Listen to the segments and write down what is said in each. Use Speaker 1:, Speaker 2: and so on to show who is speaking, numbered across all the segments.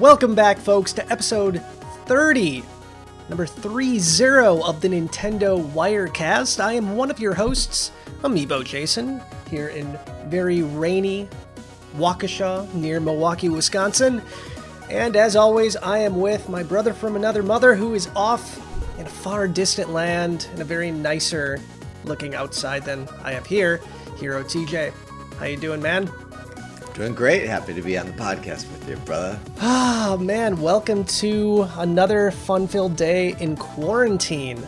Speaker 1: Welcome back, folks, to episode 30, number 30 of the Nintendo WireCast. I am one of your hosts, Amiibo Jason, here in very rainy Waukesha near Milwaukee, Wisconsin. And as always, I am with my brother from another mother who is off in a far distant land in a very nicer looking outside than I have here, Hero TJ. How you doing, man?
Speaker 2: Doing great. Happy to be on the podcast with you, brother.
Speaker 1: Oh, man. Welcome to another fun-filled day in quarantine.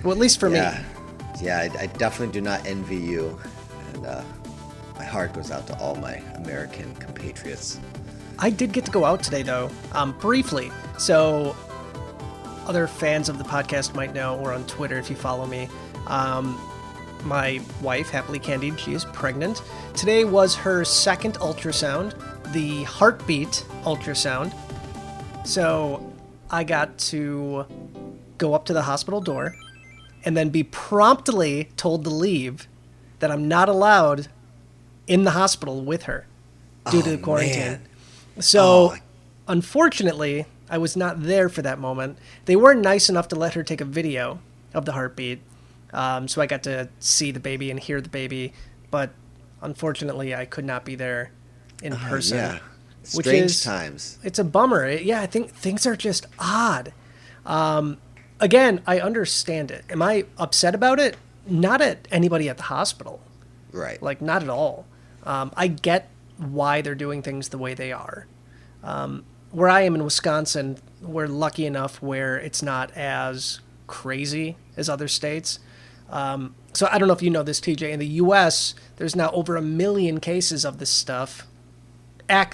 Speaker 1: Well, at least for me.
Speaker 2: Yeah, I definitely do not envy you. And my heart goes out to all my American compatriots.
Speaker 1: I did get to go out today, though, briefly. So other fans of the podcast might know, or on Twitter if you follow me, my wife, Happily Candied, she is pregnant. Today was her second ultrasound, the heartbeat ultrasound. So I got to go up to the hospital door and then be promptly told to leave, that I'm not allowed in the hospital with her due to the quarantine.
Speaker 2: Man.
Speaker 1: So unfortunately, I was not there for that moment. They were nice enough to let her take a video of the heartbeat. So I got to see the baby and hear the baby, but unfortunately I could not be there in person.
Speaker 2: Yeah,
Speaker 1: strange
Speaker 2: times.
Speaker 1: It's a bummer. I think things are just odd. Again, I understand it. Am I upset about it? Not at anybody at the hospital.
Speaker 2: Right.
Speaker 1: Like, not at all. I get why they're doing things the way they are. Where I am in Wisconsin, we're lucky enough where it's not as crazy as other states. So I don't know if you know this, TJ. In the U.S., there's now over 1 million cases of this stuff.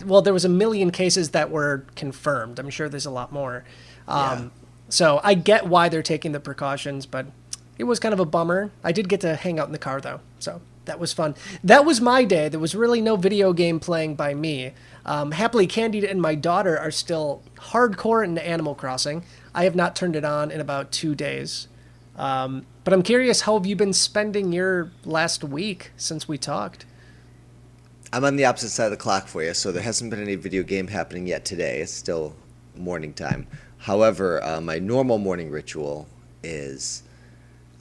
Speaker 1: Well, there was 1 million cases that were confirmed. I'm sure there's a lot more. So I get why they're taking the precautions, but it was kind of a bummer. I did get to hang out in the car, though, so that was fun. That was my day. There was really no video game playing by me. Happily Candied and my daughter are still hardcore into Animal Crossing. I have not turned it on in about 2 days. But I'm curious, how have you been spending your last week since we talked?
Speaker 2: I'm on the opposite side of the clock for you, so there hasn't been any video game happening yet today. It's still morning time. However, my normal morning ritual is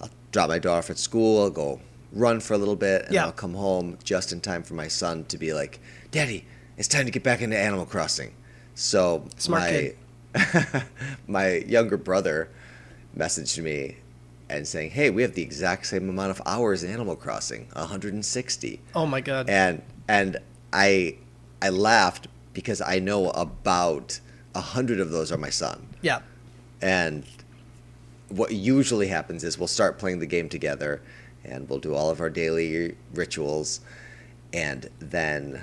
Speaker 2: I'll drop my daughter off at school, I'll go run for a little bit, and I'll come home just in time for my son to be like, Daddy, it's time to get back into Animal Crossing. So
Speaker 1: Smart kid.
Speaker 2: My younger brother messaged me and saying, hey, we have the exact same amount of hours in Animal Crossing, 160.
Speaker 1: Oh my God.
Speaker 2: And I laughed because I know about 100 of those are my son.
Speaker 1: Yeah.
Speaker 2: And what usually happens is we'll start playing the game together and we'll do all of our daily rituals, and then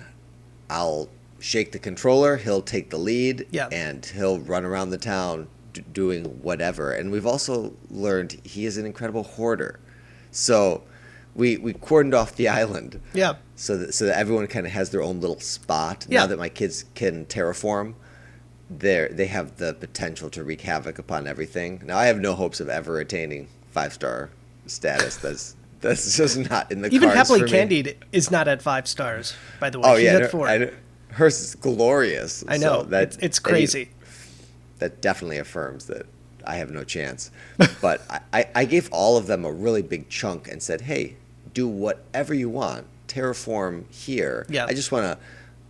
Speaker 2: I'll shake the controller, he'll take the lead, and he'll run around the town doing whatever. And we've also learned he is an incredible hoarder. So we cordoned off the island. Yeah. So that everyone kind of has their own little spot. Yeah. Now that my kids can terraform, they have the potential to wreak havoc upon everything. Now I have no hopes of ever attaining 5-star status. That's just not in the
Speaker 1: Even
Speaker 2: cards
Speaker 1: Happily
Speaker 2: for me.
Speaker 1: Candied is not at 5 stars, by the way.
Speaker 2: Oh,
Speaker 1: She's
Speaker 2: yeah.
Speaker 1: at 4.
Speaker 2: Hers is glorious.
Speaker 1: I know.
Speaker 2: So
Speaker 1: it's crazy.
Speaker 2: That definitely affirms that I have no chance. But I gave all of them a really big chunk and said, hey, do whatever you want. Terraform here. Yeah. I just want to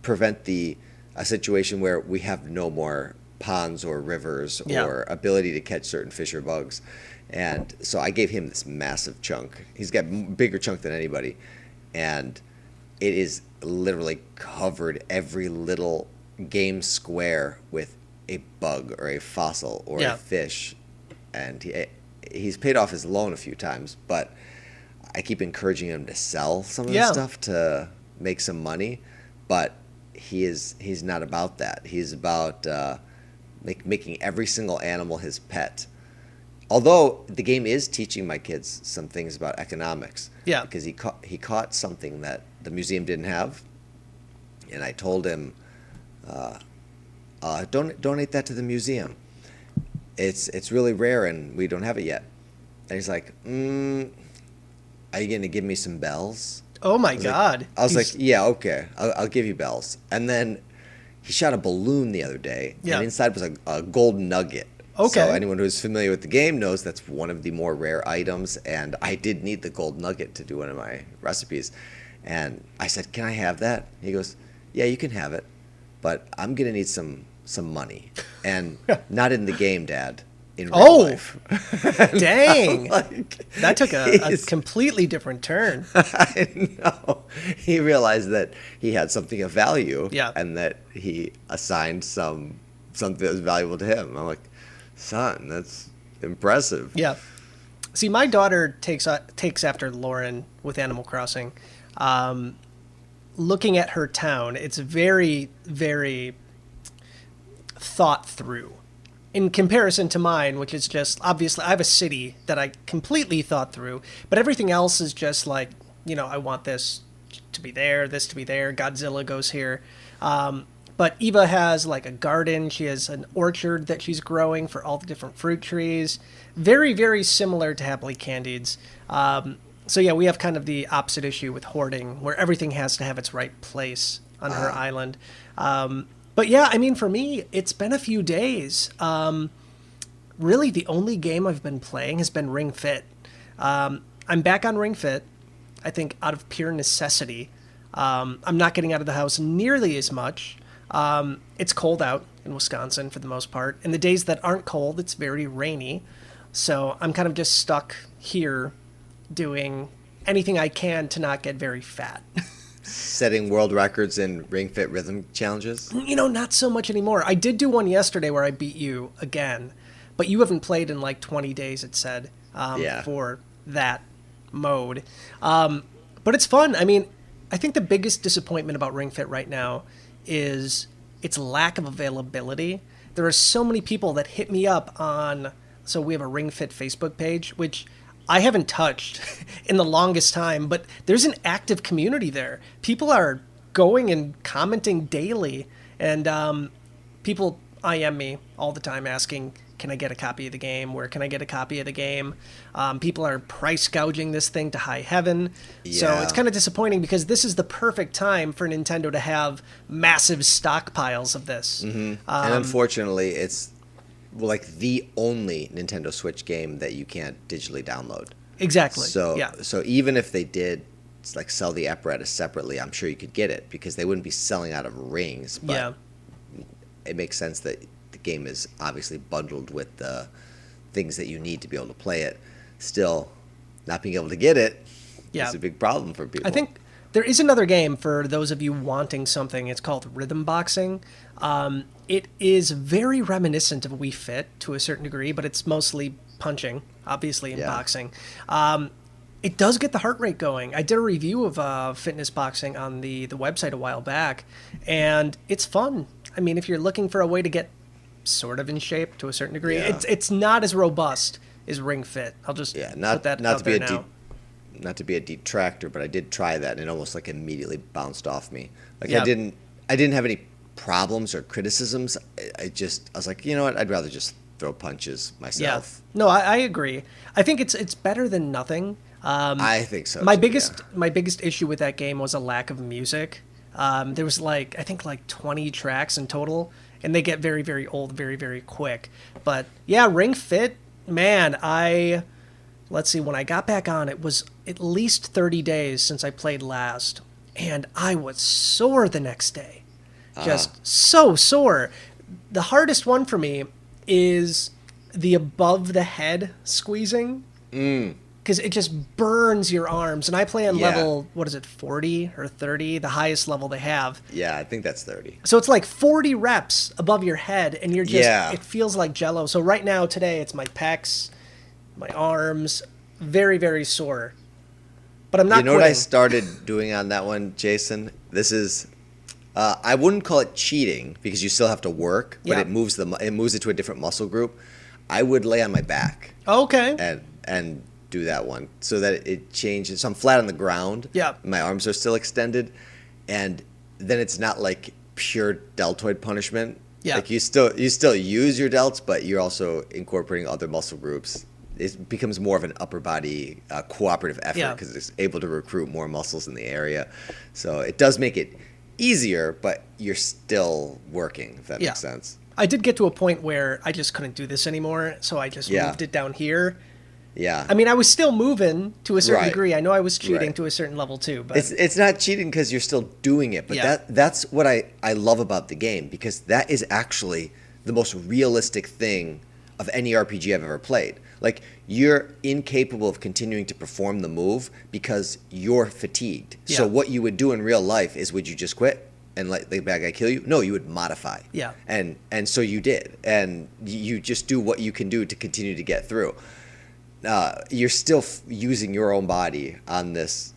Speaker 2: prevent a situation where we have no more ponds or rivers or ability to catch certain fish or bugs. And so I gave him this massive chunk. He's got a bigger chunk than anybody. And it is literally covered every little game square with a bug or a fossil or a fish. And he's paid off his loan a few times, but I keep encouraging him to sell some of the stuff to make some money. But he's not about that. He's about making every single animal his pet. Although the game is teaching my kids some things about economics. Yeah. Because he caught something that the museum didn't have, and I told him, donate that to the museum. It's really rare and we don't have it yet. And he's like, are you going to give me some bells?
Speaker 1: Oh my God.
Speaker 2: I was like, yeah, okay, I'll give you bells. And then he shot a balloon the other day,
Speaker 1: Yeah.
Speaker 2: and inside was a gold nugget.
Speaker 1: Okay.
Speaker 2: So anyone who's familiar with the game knows that's one of the more rare items, and I did need the gold nugget to do one of my recipes. And I said, "Can I have that?" He goes, "Yeah, you can have it, but I'm gonna need some money, and not in the game, Dad. In real life."
Speaker 1: Dang.
Speaker 2: Like,
Speaker 1: that took a completely different turn.
Speaker 2: I know. He realized that he had something of value,
Speaker 1: Yeah.
Speaker 2: and that he assigned something that was valuable to him. I'm like, son, that's impressive.
Speaker 1: Yeah. See, my daughter takes after Lauren with Animal Crossing. Looking at her town, it's very, very thought through. In comparison to mine, which is just, obviously, I have a city that I completely thought through, but everything else is just like, I want this to be there, this to be there, Godzilla goes here. But Eva has like a garden, she has an orchard that she's growing for all the different fruit trees. Very, very similar to Happily Candied's. So yeah, we have kind of the opposite issue with hoarding, where everything has to have its right place on her island. But yeah, I mean, for me, it's been a few days. Really, the only game I've been playing has been Ring Fit. I'm back on Ring Fit, I think, out of pure necessity. I'm not getting out of the house nearly as much. It's cold out in Wisconsin for the most part. And the days that aren't cold, it's very rainy. So I'm kind of just stuck here doing anything I can to not get very fat.
Speaker 2: Setting world records in Ring Fit rhythm challenges?
Speaker 1: Not so much anymore. I did do one yesterday where I beat you again, but you haven't played in like 20 days, it said, for that mode. But it's fun. I mean, I think the biggest disappointment about Ring Fit right now is its lack of availability. There are so many people that hit me up on, so we have a Ring Fit Facebook page, which I haven't touched in the longest time, but there's an active community there. People are going and commenting daily, and people IM me all the time asking, can I get a copy of the game? Where can I get a copy of the game? People are price gouging this thing to high heaven. Yeah. So it's kind of disappointing because this is the perfect time for Nintendo to have massive stockpiles of this.
Speaker 2: Mm-hmm. And unfortunately, it's like the only Nintendo Switch game that you can't digitally download.
Speaker 1: Exactly.
Speaker 2: So even if they did like sell the apparatus separately, I'm sure you could get it because they wouldn't be selling out of rings. But it makes sense that the game is obviously bundled with the things that you need to be able to play it. Still, not being able to get it is a big problem for people.
Speaker 1: I think there is another game for those of you wanting something. It's called Rhythm Boxing. It is very reminiscent of Wii Fit to a certain degree, but it's mostly punching, obviously, in boxing. It does get the heart rate going. I did a review of fitness boxing on the website a while back, and it's fun. I mean, if you're looking for a way to get sort of in shape to a certain degree, it's not as robust as Ring Fit. I'll just put that out there now.
Speaker 2: Not to be a detractor, but I did try that, and it almost like immediately bounced off me. Like I didn't have any problems or criticisms. I was like, you know what? I'd rather just throw punches myself.
Speaker 1: Yeah. No, I agree. I think it's better than nothing.
Speaker 2: I think so.
Speaker 1: My biggest issue with that game was a lack of music. There was I think 20 tracks in total, and they get very, very old very, very quick. But yeah, Ring Fit, man, let's see, when I got back on, it was at least 30 days since I played last, and I was sore the next day. Just so sore. The hardest one for me is the above the head squeezing. Because it just burns your arms. And I play on level, 40 or 30, the highest level they have.
Speaker 2: Yeah, I think that's 30.
Speaker 1: So it's like 40 reps above your head, and you're just, it feels like jello. So right now, today, it's my pecs, my arms, very, very sore. But I'm not quitting.
Speaker 2: What I started doing on that one, Jason? This is, I wouldn't call it cheating, because you still have to work, but it moves it to a different muscle group. I would lay on my back.
Speaker 1: Okay.
Speaker 2: And do that one so that it changes. So I'm flat on the ground.
Speaker 1: Yeah.
Speaker 2: My arms are still extended, and then it's not like pure deltoid punishment.
Speaker 1: Yeah.
Speaker 2: Like you still use your delts, but you're also incorporating other muscle groups. It becomes more of an upper body cooperative effort because it's able to recruit more muscles in the area. So it does make it easier, but you're still working, if that makes sense.
Speaker 1: I did get to a point where I just couldn't do this anymore, so I just moved it down here.
Speaker 2: Yeah.
Speaker 1: I mean, I was still moving to a certain degree. I know I was cheating to a certain level too, but
Speaker 2: it's not cheating because you're still doing it. But that's what I love about the game, because that is actually the most realistic thing of any RPG I've ever played. Like, you're incapable of continuing to perform the move because you're fatigued. Yeah. So what you would do in real life is, would you just quit and let the bad guy kill you? No, you would modify.
Speaker 1: Yeah.
Speaker 2: And so you did. And you just do what you can do to continue to get through. You're still using your own body on this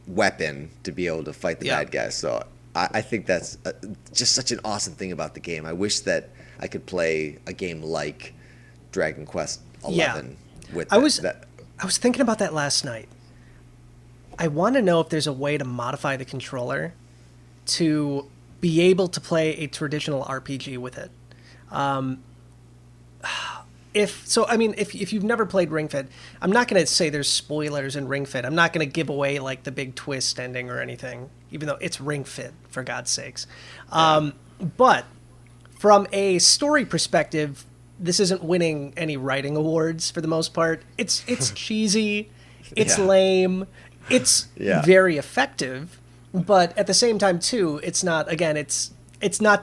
Speaker 2: weapon to be able to fight the bad guys. So I think that's just such an awesome thing about the game. I wish that I could play a game like Dragon Quest 11 with
Speaker 1: I was thinking about that last night. I want to know if there's a way to modify the controller to be able to play a traditional RPG with it. If you've never played Ring Fit, I'm not going to say there's spoilers in Ring Fit. I'm not going to give away like the big twist ending or anything, even though it's Ring Fit, for God's sakes. But from a story perspective, this isn't winning any writing awards for the most part. It's cheesy, it's lame, it's very effective, but at the same time too, it's not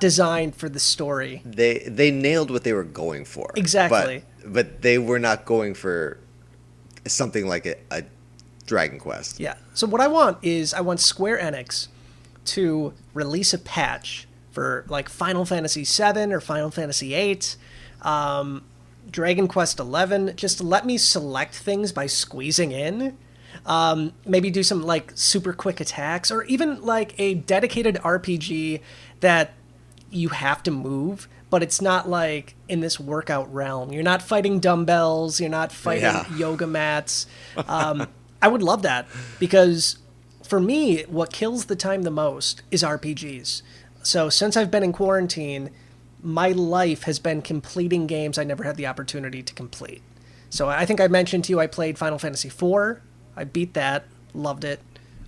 Speaker 1: designed for the story.
Speaker 2: They nailed what they were going for.
Speaker 1: Exactly.
Speaker 2: But they were not going for something like a Dragon Quest.
Speaker 1: Yeah. So what I want Square Enix to release a patch for like Final Fantasy VII or Final Fantasy VIII, Dragon Quest 11, just to let me select things by squeezing in. Maybe do some like super quick attacks, or even like a dedicated RPG that you have to move, but it's not like in this workout realm. You're not fighting dumbbells. You're not fighting yoga mats. I would love that, because for me, what kills the time the most is RPGs. So since I've been in quarantine, my life has been completing games I never had the opportunity to complete. So I think I mentioned to you I played Final Fantasy IV. I beat that, loved it.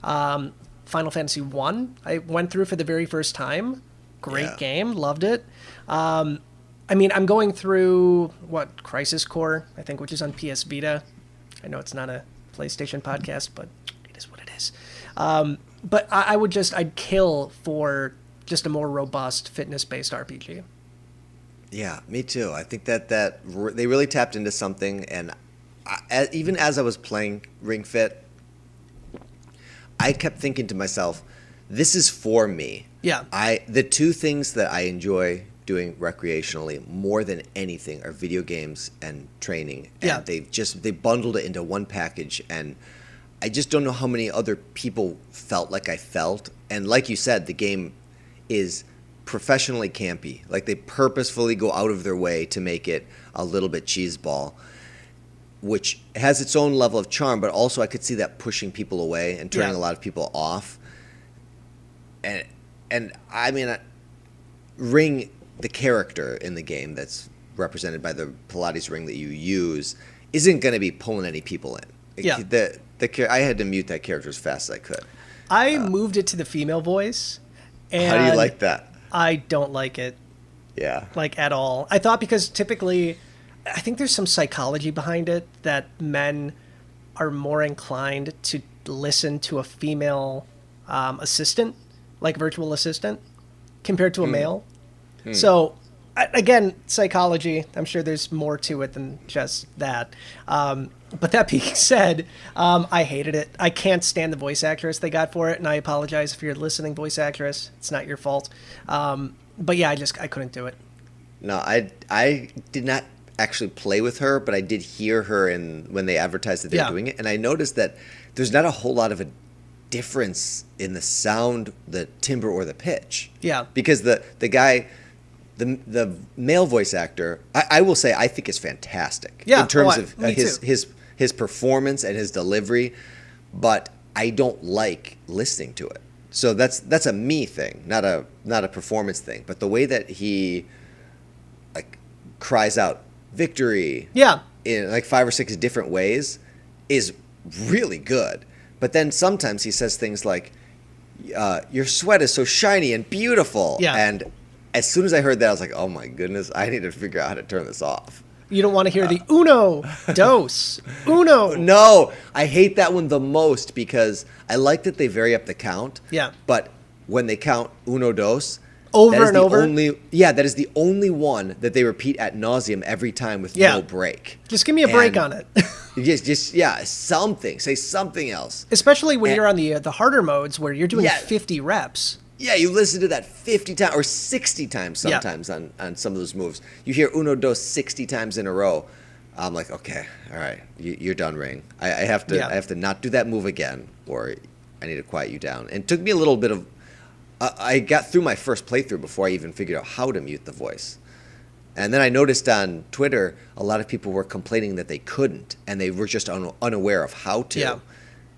Speaker 1: Final Fantasy 1, I went through for the very first time. Great game, loved it. I'm going through, Crisis Core, I think, which is on PS Vita. I know it's not a PlayStation podcast, but it is what it is. But I'd kill for just a more robust, fitness-based RPG.
Speaker 2: Yeah, me too. I think that they really tapped into something, and even as I was playing Ring Fit, I kept thinking to myself, this is for me.
Speaker 1: Yeah.
Speaker 2: The two things that I enjoy doing recreationally more than anything are video games and training. And they bundled it into one package, and I just don't know how many other people felt like I felt. And like you said, the game is professionally campy. Like, they purposefully go out of their way to make it a little bit cheeseball, which has its own level of charm, but also I could see that pushing people away and turning a lot of people off. And I mean, Ring, the character in the game that's represented by the Pilates ring that you use, isn't going to be pulling any people in.
Speaker 1: Yeah.
Speaker 2: I had to mute that character as fast as I could.
Speaker 1: I moved it to the female voice. And
Speaker 2: how do you like that?
Speaker 1: I don't like it.
Speaker 2: Yeah.
Speaker 1: Like, at all. I thought, because typically, I think there's some psychology behind it, that men are more inclined to listen to a female assistant, like virtual assistant, compared to a male. So, again, psychology, I'm sure there's more to it than just that. But that being said, I hated it. I can't stand the voice actress they got for it, and I apologize if you're listening, voice actress. It's not your fault. But yeah, I couldn't do it.
Speaker 2: No, I did not actually play with her, but I did hear her when they advertised that they were doing it, and I noticed that there's not a whole lot of a difference in the sound, the timbre, or the pitch.
Speaker 1: Yeah.
Speaker 2: Because the guy, the male voice actor, I will say I think is fantastic in terms of his performance and his delivery, but I don't like listening to it. So that's a me thing, not a performance thing. But the way that he like cries out victory, in like 5 or 6 different ways, is really good. But then sometimes he says things like, your sweat is so shiny and beautiful.
Speaker 1: Yeah.
Speaker 2: And as soon as I heard that, I was like, oh my goodness, I need to figure out how to turn this off.
Speaker 1: You don't want to hear the uno, dos, uno.
Speaker 2: No, I hate that one the most because I like that they vary up the count.
Speaker 1: Yeah.
Speaker 2: But when they count uno, dos,
Speaker 1: over and over.
Speaker 2: That is the only one that they repeat ad nauseum every time with no break.
Speaker 1: Just give me a break on it.
Speaker 2: Something. Say something else.
Speaker 1: Especially when you're on the harder modes where you're doing 50 reps.
Speaker 2: Yeah, you listen to that 50 times or 60 times sometimes on some of those moves. You hear uno, dos 60 times in a row. I'm like, okay, all right, you're done, Ring. I have to not do that move again, or I need to quiet you down. And it took me a little bit of. I got through my first playthrough before I even figured out how to mute the voice. And then I noticed on Twitter a lot of people were complaining that they couldn't, and they were just unaware of how to.
Speaker 1: Yeah.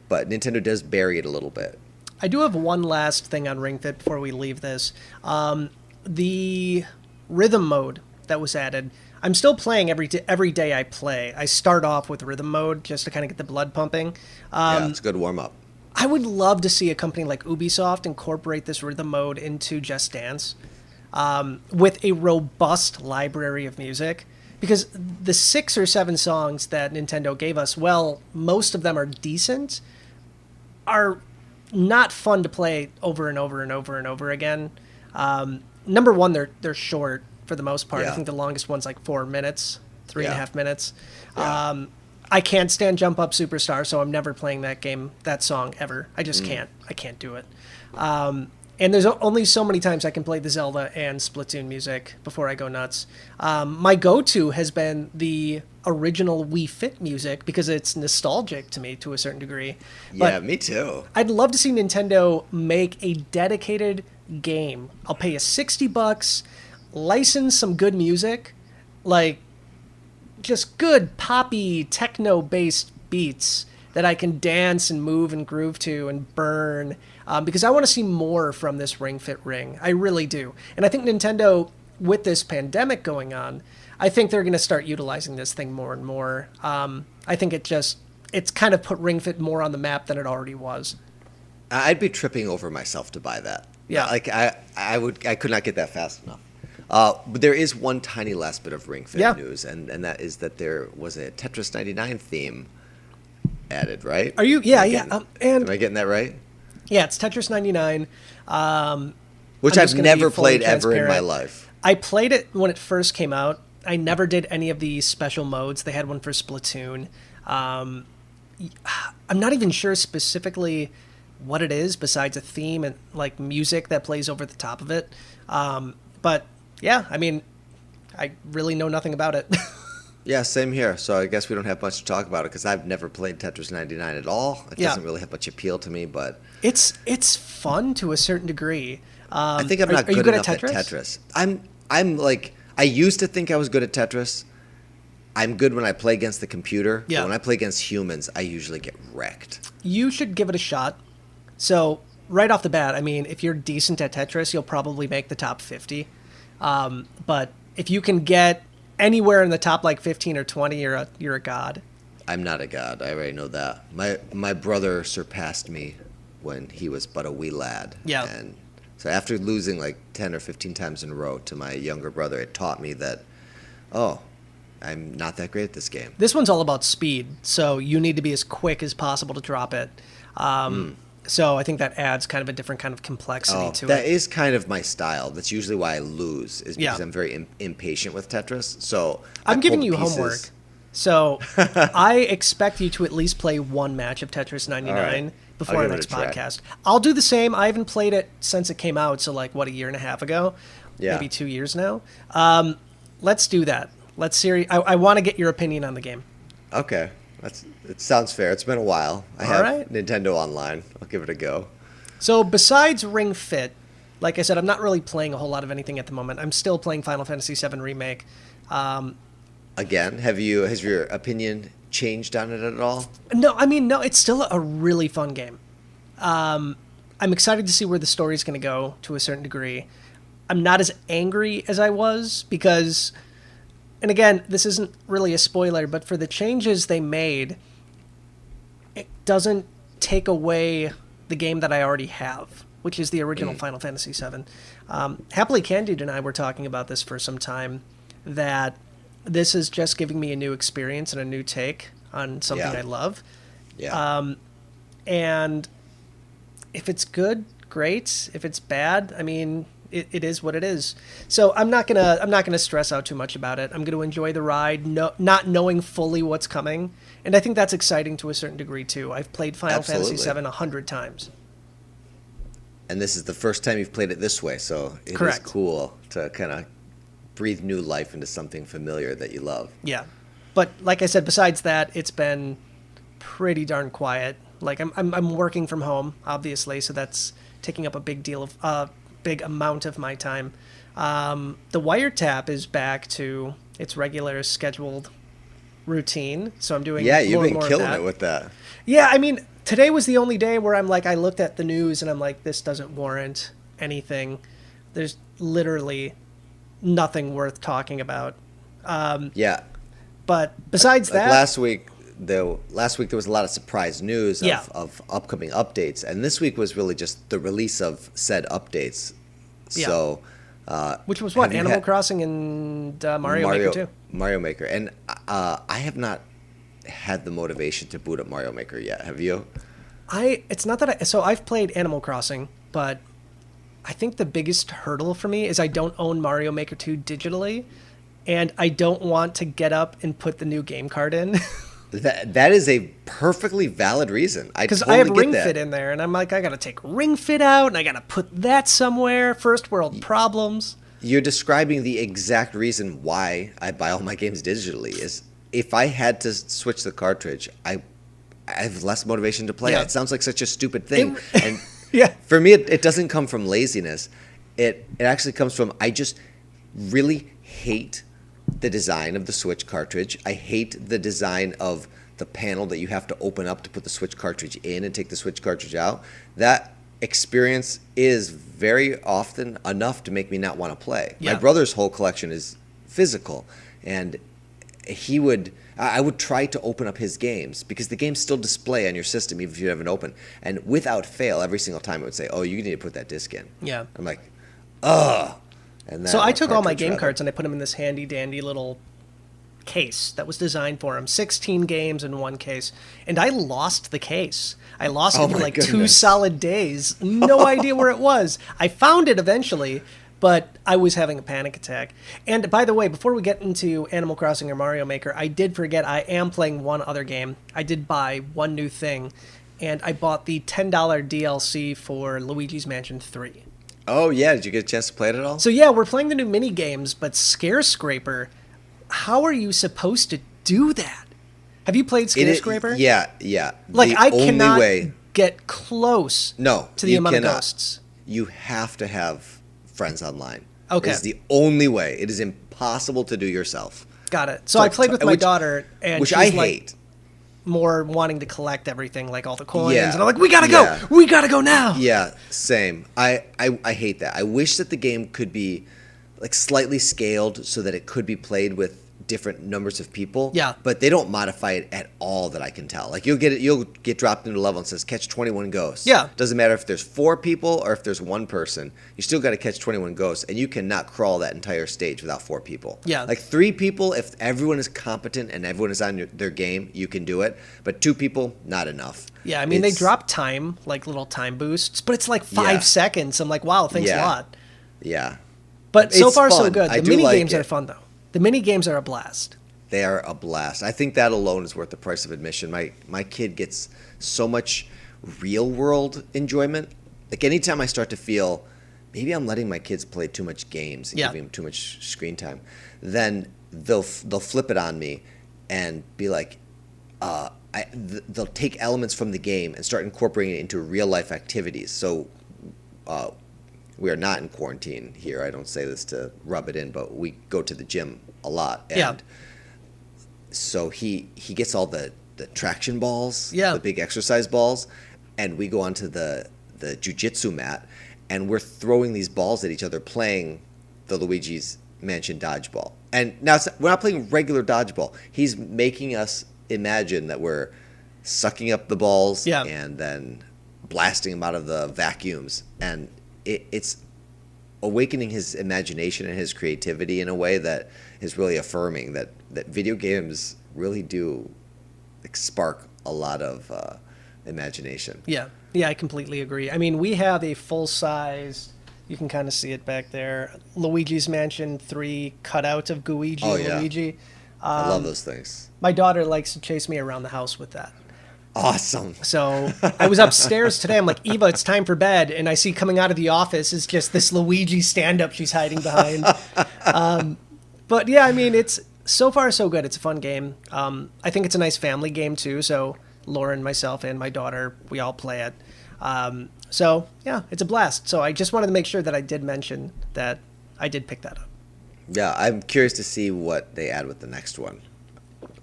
Speaker 2: But Nintendo does bury it a little bit.
Speaker 1: I do have one last thing on Ring Fit before we leave this. The rhythm mode that was added. I'm still playing every day I play. I start off with rhythm mode just to kind of get the blood pumping.
Speaker 2: It's a good warm-up.
Speaker 1: I would love to see a company like Ubisoft incorporate this rhythm mode into Just Dance with a robust library of music. Because the 6 or 7 songs that Nintendo gave us, well, most of them are decent, are not fun to play over and over and over and over again. Number one, they're short for the most part.
Speaker 2: Yeah.
Speaker 1: I think the longest one's like 4 minutes, 3.5 minutes.
Speaker 2: Yeah.
Speaker 1: I can't stand Jump Up Superstar, so I'm never playing that song ever. I just can't. I can't do it. And there's only so many times I can play the Zelda and Splatoon music before I go nuts. My go-to has been the original Wii Fit music because it's nostalgic to me to a certain degree.
Speaker 2: Yeah, me too.
Speaker 1: I'd love to see Nintendo make a dedicated game. I'll pay you $60, license some good music, like just good poppy techno-based beats that I can dance and move and groove to and burn, because I want to see more from this Ring Fit Ring. I really do. And I think Nintendo, with this pandemic going on, I think they're going to start utilizing this thing more and more. I think it's kind of put Ring Fit more on the map than it already was.
Speaker 2: I'd be tripping over myself to buy that.
Speaker 1: Yeah.
Speaker 2: Like I could not get that fast enough. But there is one tiny last bit of Ring Fit news, and that is that there was a Tetris 99 theme added, right?
Speaker 1: Are you? Yeah, yeah.
Speaker 2: Am I getting that right?
Speaker 1: Yeah, it's Tetris 99.
Speaker 2: Which I've never played ever in my life.
Speaker 1: I played it when it first came out. I never did any of the special modes. They had one for Splatoon. I'm not even sure specifically what it is besides a theme and like music that plays over the top of it. But yeah, I mean, I really know nothing about it.
Speaker 2: Yeah, same here. So I guess we don't have much to talk about it because I've never played Tetris 99 at all. It doesn't really have much appeal to me, but
Speaker 1: it's fun to a certain degree.
Speaker 2: I think I'm not good enough at Tetris. I'm like, I used to think I was good at Tetris. I'm good when I play against the computer.
Speaker 1: Yeah.
Speaker 2: But when I play against humans, I usually get wrecked.
Speaker 1: You should give it a shot. So right off the bat, I mean, if you're decent at Tetris, you'll probably make the top 50. But if you can get anywhere in the top like 15 or 20, you're a god.
Speaker 2: I'm not a god. I already know that. My brother surpassed me when he was but a wee lad.
Speaker 1: Yeah.
Speaker 2: And so after losing like 10 or 15 times in a row to my younger brother, it taught me that, I'm not that great at this game.
Speaker 1: This one's all about speed, so you need to be as quick as possible to drop it. So I think that adds kind of a different kind of complexity to it.
Speaker 2: That is kind of my style. That's usually why I lose, is because I'm very impatient with Tetris. So
Speaker 1: I'm giving you homework. So I expect you to at least play one match of Tetris 99 before our next podcast. I'll do the same. I haven't played it since it came out, so like, what, a year and a half ago? Yeah. Maybe 2 years now. Let's do that. Let's see. I want to get your opinion on the game.
Speaker 2: Okay. It sounds fair. It's been a while. I have Nintendo Online. I'll give it a go.
Speaker 1: So besides Ring Fit, like I said, I'm not really playing a whole lot of anything at the moment. I'm still playing Final Fantasy VII Remake.
Speaker 2: Again, has your opinion changed on it at all?
Speaker 1: No, I mean, no, it's still a really fun game. I'm excited to see where the story's going to go to a certain degree. I'm not as angry as I was because... And again, this isn't really a spoiler, but for the changes they made, it doesn't take away the game that I already have. which is the original Final Fantasy VII. Happily Candid and I were talking about this for some time, that this is just giving me a new experience and a new take on something I love.
Speaker 2: Yeah.
Speaker 1: And if it's good, great. If it's bad, I mean, it is what it is. So I'm not gonna stress out too much about it. I'm gonna enjoy the ride, not knowing fully what's coming, and I think that's exciting to a certain degree too. I've played Final Fantasy VII 100 times,
Speaker 2: and this is the first time you've played it this way, so it is cool to kind of breathe new life into something familiar that you love.
Speaker 1: Yeah, but like I said, besides that, it's been pretty darn quiet. Like I'm working from home, obviously, so that's taking up a big amount of my time. The wiretap is back to its regular scheduled routine, so I'm doing
Speaker 2: you've
Speaker 1: more
Speaker 2: been
Speaker 1: and more
Speaker 2: killing
Speaker 1: of that.
Speaker 2: it with that.
Speaker 1: Yeah, I mean, today was the only day where I'm like, I looked at the news and I'm like, this doesn't warrant anything. There's literally nothing worth talking about. But besides that,
Speaker 2: last week there was a lot of surprise news of upcoming updates, and this week was really just the release of said updates. So,
Speaker 1: which was what, Animal Crossing and Mario Maker 2.
Speaker 2: Mario Maker, and I have not had the motivation to boot up Mario Maker yet. Have you?
Speaker 1: So I've played Animal Crossing, but I think the biggest hurdle for me is I don't own Mario Maker 2 digitally, and I don't want to get up and put the new game card in.
Speaker 2: That is a perfectly valid reason.
Speaker 1: Because I have Ring Fit in there, and I'm like, I got to take Ring Fit out, and I got to put that somewhere. First world problems.
Speaker 2: You're describing the exact reason why I buy all my games digitally. Is if I had to switch the cartridge, I have less motivation to play. It sounds like such a stupid thing. And for me, it doesn't come from laziness. It actually comes from, I just really hate the design of the Switch cartridge. I hate the design of the panel that you have to open up to put the Switch cartridge in and take the Switch cartridge out. That experience is very often enough to make me not want to play. My brother's whole collection is physical, and I would try to open up his games because the games still display on your system even if you haven't opened. And without fail, every single time it would say, "Oh, you need to put that disc in."
Speaker 1: Yeah.
Speaker 2: I'm like, ugh. And
Speaker 1: so I took all my game cards and I put them in this handy dandy little case that was designed for them. 16 games in one case. And I lost the case. I lost it for like 2 solid days. No idea where it was. I found it eventually, but I was having a panic attack. And by the way, before we get into Animal Crossing or Mario Maker, I did forget I am playing one other game. I did buy one new thing, and I bought the $10 DLC for Luigi's Mansion 3.
Speaker 2: Oh, yeah. Did you get a chance to play it at all?
Speaker 1: So, yeah, we're playing the new mini games, but Scare Scraper, how are you supposed to do that? Have you played Scare Scraper?
Speaker 2: Yeah.
Speaker 1: Like, I cannot get close to the amount of ghosts.
Speaker 2: You have to have friends online.
Speaker 1: Okay.
Speaker 2: It's the only way. It is impossible to do yourself.
Speaker 1: Got it. So I played with my daughter, and
Speaker 2: which
Speaker 1: she's
Speaker 2: I hate.
Speaker 1: More wanting to collect everything, like all the coins, and I'm like, we gotta go, we gotta go now.
Speaker 2: Yeah, same. I hate that. I wish that the game could be like slightly scaled so that it could be played with different numbers of people.
Speaker 1: Yeah.
Speaker 2: But they don't modify it at all that I can tell. Like you'll get dropped into a level and says catch 21 ghosts.
Speaker 1: Yeah.
Speaker 2: Doesn't matter if there's 4 people or if there's 1 person. You still got to catch 21 ghosts, and you cannot crawl that entire stage without 4 people.
Speaker 1: Yeah.
Speaker 2: Like 3 people, if everyone is competent and everyone is on their game, you can do it. But 2 people, not enough.
Speaker 1: Yeah, I mean, they drop time, like little time boosts, but it's like 5 seconds. I'm like, wow, thanks a lot.
Speaker 2: Yeah.
Speaker 1: But so far, so good.
Speaker 2: The
Speaker 1: mini games are fun, though. The mini games are a blast.
Speaker 2: They are a blast. I think that alone is worth the price of admission. My kid gets so much real world enjoyment. Like anytime I start to feel maybe I'm letting my kids play too much games and giving them too much screen time, then they'll flip it on me and be like, they'll take elements from the game and start incorporating it into real life activities. So we are not in quarantine here. I don't say this to rub it in, but we go to the gym a lot. And so he gets all the traction balls, the big exercise balls, and we go onto the jiu-jitsu mat, and we're throwing these balls at each other playing the Luigi's Mansion dodgeball. And now we're not playing regular dodgeball. He's making us imagine that we're sucking up the balls and then blasting him out of the vacuums, and it's awakening his imagination and his creativity in a way that is really affirming that video games really do spark a lot of imagination.
Speaker 1: Yeah, I completely agree. I mean, we have a full-size, you can kind of see it back there, Luigi's Mansion 3 cutout of Gooigi and Luigi.
Speaker 2: I love those things.
Speaker 1: My daughter likes to chase me around the house with that.
Speaker 2: Awesome.
Speaker 1: So I was upstairs today. I'm like, Eva, it's time for bed. And I see coming out of the office is just this Luigi stand-up she's hiding behind. But yeah, I mean, it's so far so good. It's a fun game. I think it's a nice family game too. So Lauren, myself, and my daughter, we all play it. So yeah, it's a blast. So I just wanted to make sure that I did mention that I did pick that up.
Speaker 2: Yeah, I'm curious to see what they add with the next one.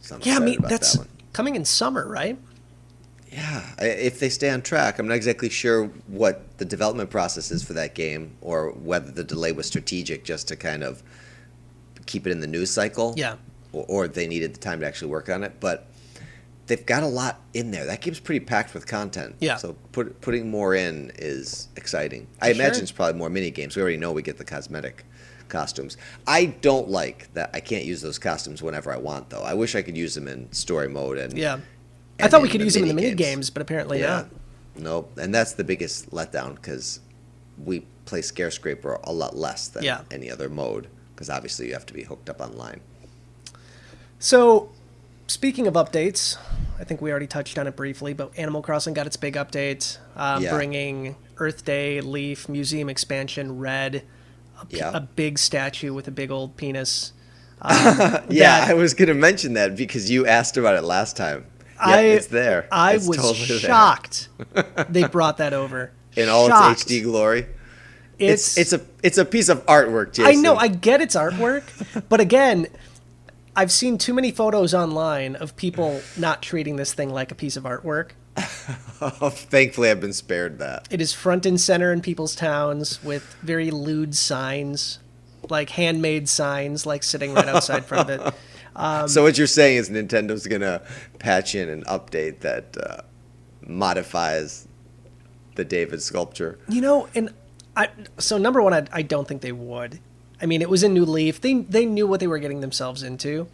Speaker 2: So
Speaker 1: yeah, I mean, that's coming in summer, right?
Speaker 2: Yeah, if they stay on track. I'm not exactly sure what the development process is for that game, or whether the delay was strategic just to kind of keep it in the news cycle.
Speaker 1: Yeah.
Speaker 2: Or they needed the time to actually work on it. But they've got a lot in there. That game's pretty packed with content.
Speaker 1: Yeah.
Speaker 2: So putting more in is exciting. I imagine it's probably more mini games. We already know we get the cosmetic costumes. I don't like that I can't use those costumes whenever I want, though. I wish I could use them in story mode and
Speaker 1: I thought we could use them in the mini games, but apparently not.
Speaker 2: Nope. And that's the biggest letdown, because we play Scarescraper a lot less than any other mode, because obviously you have to be hooked up online.
Speaker 1: So, speaking of updates, I think we already touched on it briefly, but Animal Crossing got its big update, bringing Earth Day, Leaf, Museum Expansion, Red, a big statue with a big old penis.
Speaker 2: I was going to mention that because you asked about it last time. It's there.
Speaker 1: I was totally shocked they brought that over.
Speaker 2: In all its HD glory. It's a piece of artwork, Jason.
Speaker 1: I know, I get it's artwork, but again, I've seen too many photos online of people not treating this thing like a piece of artwork.
Speaker 2: Thankfully, I've been spared that.
Speaker 1: It is front and center in people's towns with very lewd signs, like handmade signs, like sitting right outside front of it.
Speaker 2: So what you're saying is Nintendo's going to patch in an update that modifies the David sculpture.
Speaker 1: You know, and so number one, I don't think they would. I mean, it was a new Leaf. They knew what they were getting themselves into.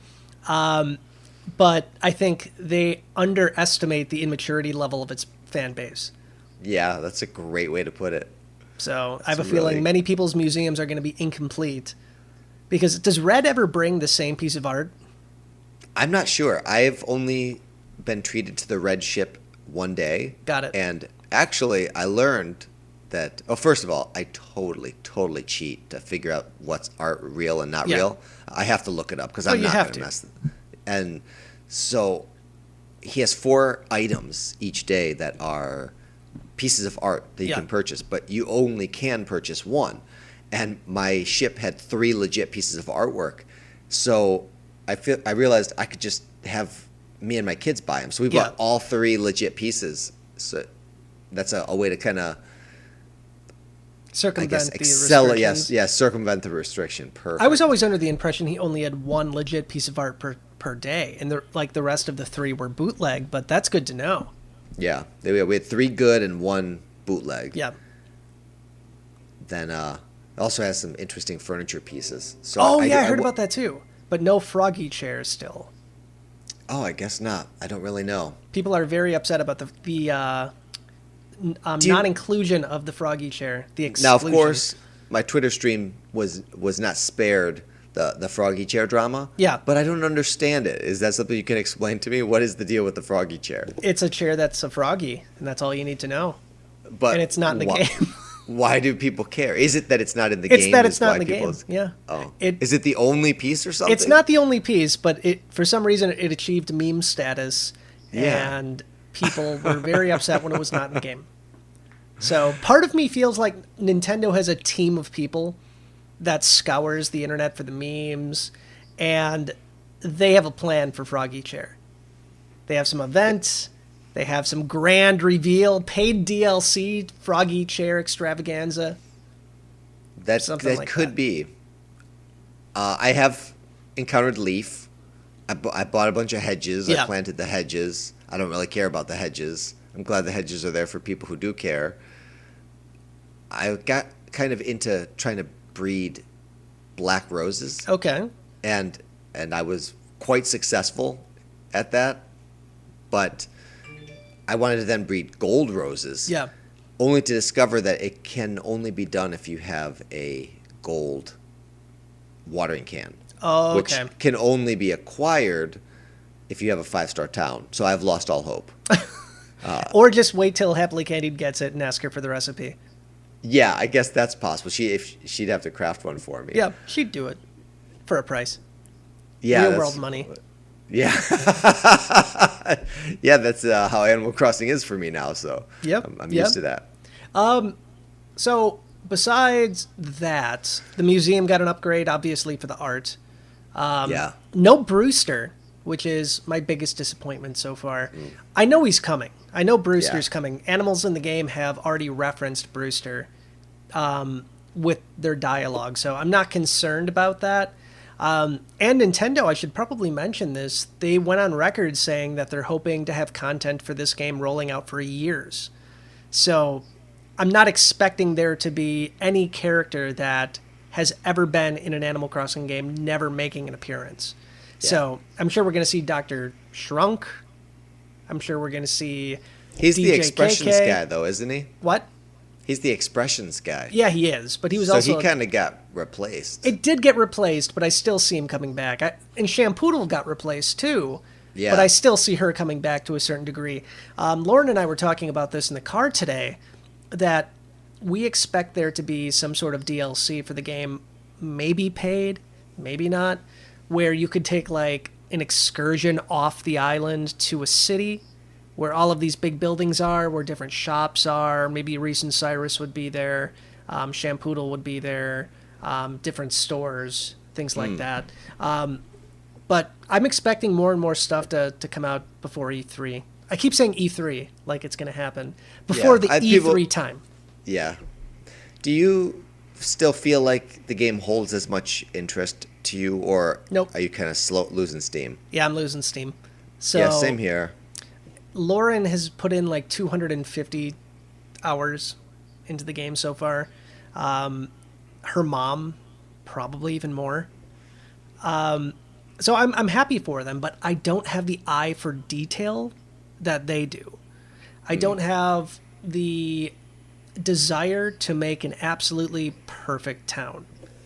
Speaker 1: But I think they underestimate the immaturity level of its fan base.
Speaker 2: Yeah, that's a great way to put it.
Speaker 1: So I have a feeling many people's museums are going to be incomplete. Because does Red ever bring the same piece of art?
Speaker 2: I'm not sure. I've only been treated to the Red ship one day.
Speaker 1: Got it.
Speaker 2: And actually, I learned that, first of all, I totally cheat to figure out what's art real and not real. I have to look it up because I'm not going to mess it. And so he has 4 items each day that are pieces of art that you can purchase, but you only can purchase 1. And my ship had 3 legit pieces of artwork. So I realized I could just have me and my kids buy them. So we bought all 3 legit pieces. So that's a way to kind of
Speaker 1: circumvent the restrictions.
Speaker 2: Circumvent the restriction. Perfect.
Speaker 1: I was always under the impression he only had 1 legit piece of art per day, and the rest of the 3 were bootleg. But that's good to know. Yeah,
Speaker 2: we had 3 good and 1 bootleg.
Speaker 1: Yeah.
Speaker 2: Then it also has some interesting furniture pieces. So
Speaker 1: I heard about that too. But no froggy chairs still.
Speaker 2: Oh, I guess not. I don't really know.
Speaker 1: People are very upset about the non-inclusion of the froggy chair. The exclusion.
Speaker 2: Now, of course, my Twitter stream was not spared the froggy chair drama.
Speaker 1: Yeah.
Speaker 2: But I don't understand it. Is that something you can explain to me? What is the deal with the froggy chair?
Speaker 1: It's a chair that's a froggy, and that's all you need to know.
Speaker 2: But
Speaker 1: and it's not in the game.
Speaker 2: Why do people care? Is it that it's not in the game?
Speaker 1: It's that it's not in the game. Yeah.
Speaker 2: Oh. Is it the only piece or something?
Speaker 1: It's not the only piece, but for some reason it achieved meme status, and people were very upset when it was not in the game. So part of me feels like Nintendo has a team of people that scours the internet for the memes, and they have a plan for Froggy Chair. They have some events. They have some grand reveal, paid DLC, Froggy Chair extravaganza.
Speaker 2: That could be. I have encountered Leaf. I bought a bunch of hedges. I planted the hedges. I don't really care about the hedges. I'm glad the hedges are there for people who do care. I got kind of into trying to breed black roses.
Speaker 1: Okay.
Speaker 2: And I was quite successful at that, but I wanted to then breed gold roses.
Speaker 1: Yeah.
Speaker 2: Only to discover that it can only be done if you have a gold watering can.
Speaker 1: Oh, okay.
Speaker 2: Which can only be acquired if you have a 5-star town. So I've lost all hope.
Speaker 1: Or just wait till Happily Candied gets it and ask her for the recipe.
Speaker 2: Yeah, I guess that's possible. She'd have to craft one for me.
Speaker 1: Yeah, she'd do it for a price.
Speaker 2: Yeah,
Speaker 1: real world money.
Speaker 2: Yeah, yeah. That's how Animal Crossing is for me now. So
Speaker 1: yep,
Speaker 2: I'm used to that.
Speaker 1: So besides that, the museum got an upgrade, obviously for the art.
Speaker 2: Yeah.
Speaker 1: No Brewster, which is my biggest disappointment so far. I know he's coming. I know Brewster's coming. Animals in the game have already referenced Brewster with their dialogue, so I'm not concerned about that. And Nintendo, I should probably mention this, they went on record saying that they're hoping to have content for this game rolling out for years. So I'm not expecting there to be any character that has ever been in an Animal Crossing game never making an appearance. Yeah. So I'm sure we're going to see Dr. Shrunk. I'm sure we're going to see
Speaker 2: He's
Speaker 1: DJ
Speaker 2: the expressions
Speaker 1: KK.
Speaker 2: guy, though, isn't he?
Speaker 1: What?
Speaker 2: He's the expressions guy.
Speaker 1: Yeah, he is. But he was
Speaker 2: so
Speaker 1: also...
Speaker 2: he kind of got replaced.
Speaker 1: It did get replaced, but I still see him coming back. And Shampoodle got replaced, too.
Speaker 2: Yeah.
Speaker 1: But I still see her coming back to a certain degree. Lauren and I were talking about this in the car today, that we expect there to be some sort of DLC for the game, maybe paid, maybe not, where you could take like an excursion off the island to a city where all of these big buildings are, where different shops are. Maybe Reese and Cyrus would be there, Shampoodle would be there, different stores, things like that. But I'm expecting more and more stuff to come out before E3. I keep saying E3 like it's going to happen before the E3 time.
Speaker 2: Yeah. Do you still feel like the game holds as much interest to you, or
Speaker 1: Nope.
Speaker 2: are you kind of losing steam?
Speaker 1: Yeah, I'm losing steam. So
Speaker 2: Yeah, same here.
Speaker 1: Lauren has put in like 250 hours into the game so far. Her mom, probably even more. So I'm happy for them, but I don't have the eye for detail that they do. I don't have the desire to make an absolutely perfect town.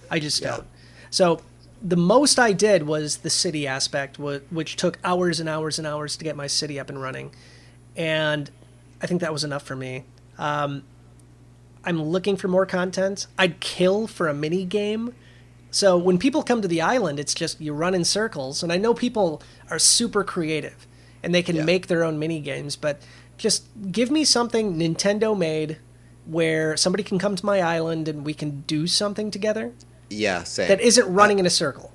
Speaker 1: I just don't. So the most I did was the city aspect, which took hours and hours and hours to get my city up and running. And I think that was enough for me. I'm looking for more content. I'd kill for a mini game. So when people come to the island, it's just you run in circles. And I know people are super creative and they can make their own mini games, but just give me something Nintendo made where somebody can come to my island and we can do something together.
Speaker 2: Yeah, same.
Speaker 1: That isn't running in a circle.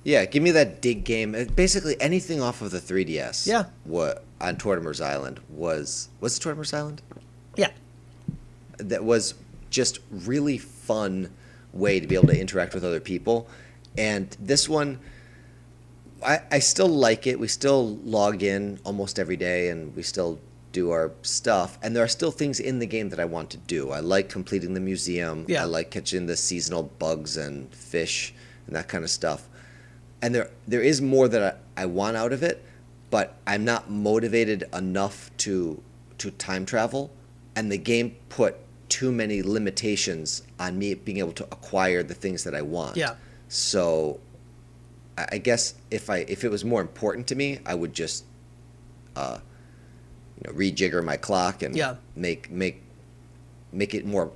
Speaker 2: Yeah, give me that dig game. Basically anything off of the 3DS.
Speaker 1: Yeah.
Speaker 2: What on Tortimer's Island was it Tortimer's Island?
Speaker 1: Yeah.
Speaker 2: That was just really fun way to be able to interact with other people. And this one, I still like it. We still log in almost every day and we still do our stuff. And there are still things in the game that I want to do. I like completing the museum.
Speaker 1: Yeah.
Speaker 2: I like catching the seasonal bugs and fish and that kind of stuff. And there is more that I want out of it, but I'm not motivated enough to time travel. And the game put too many limitations on me being able to acquire the things that I want.
Speaker 1: Yeah.
Speaker 2: So I guess if it was more important to me, I would just rejigger my clock and make it more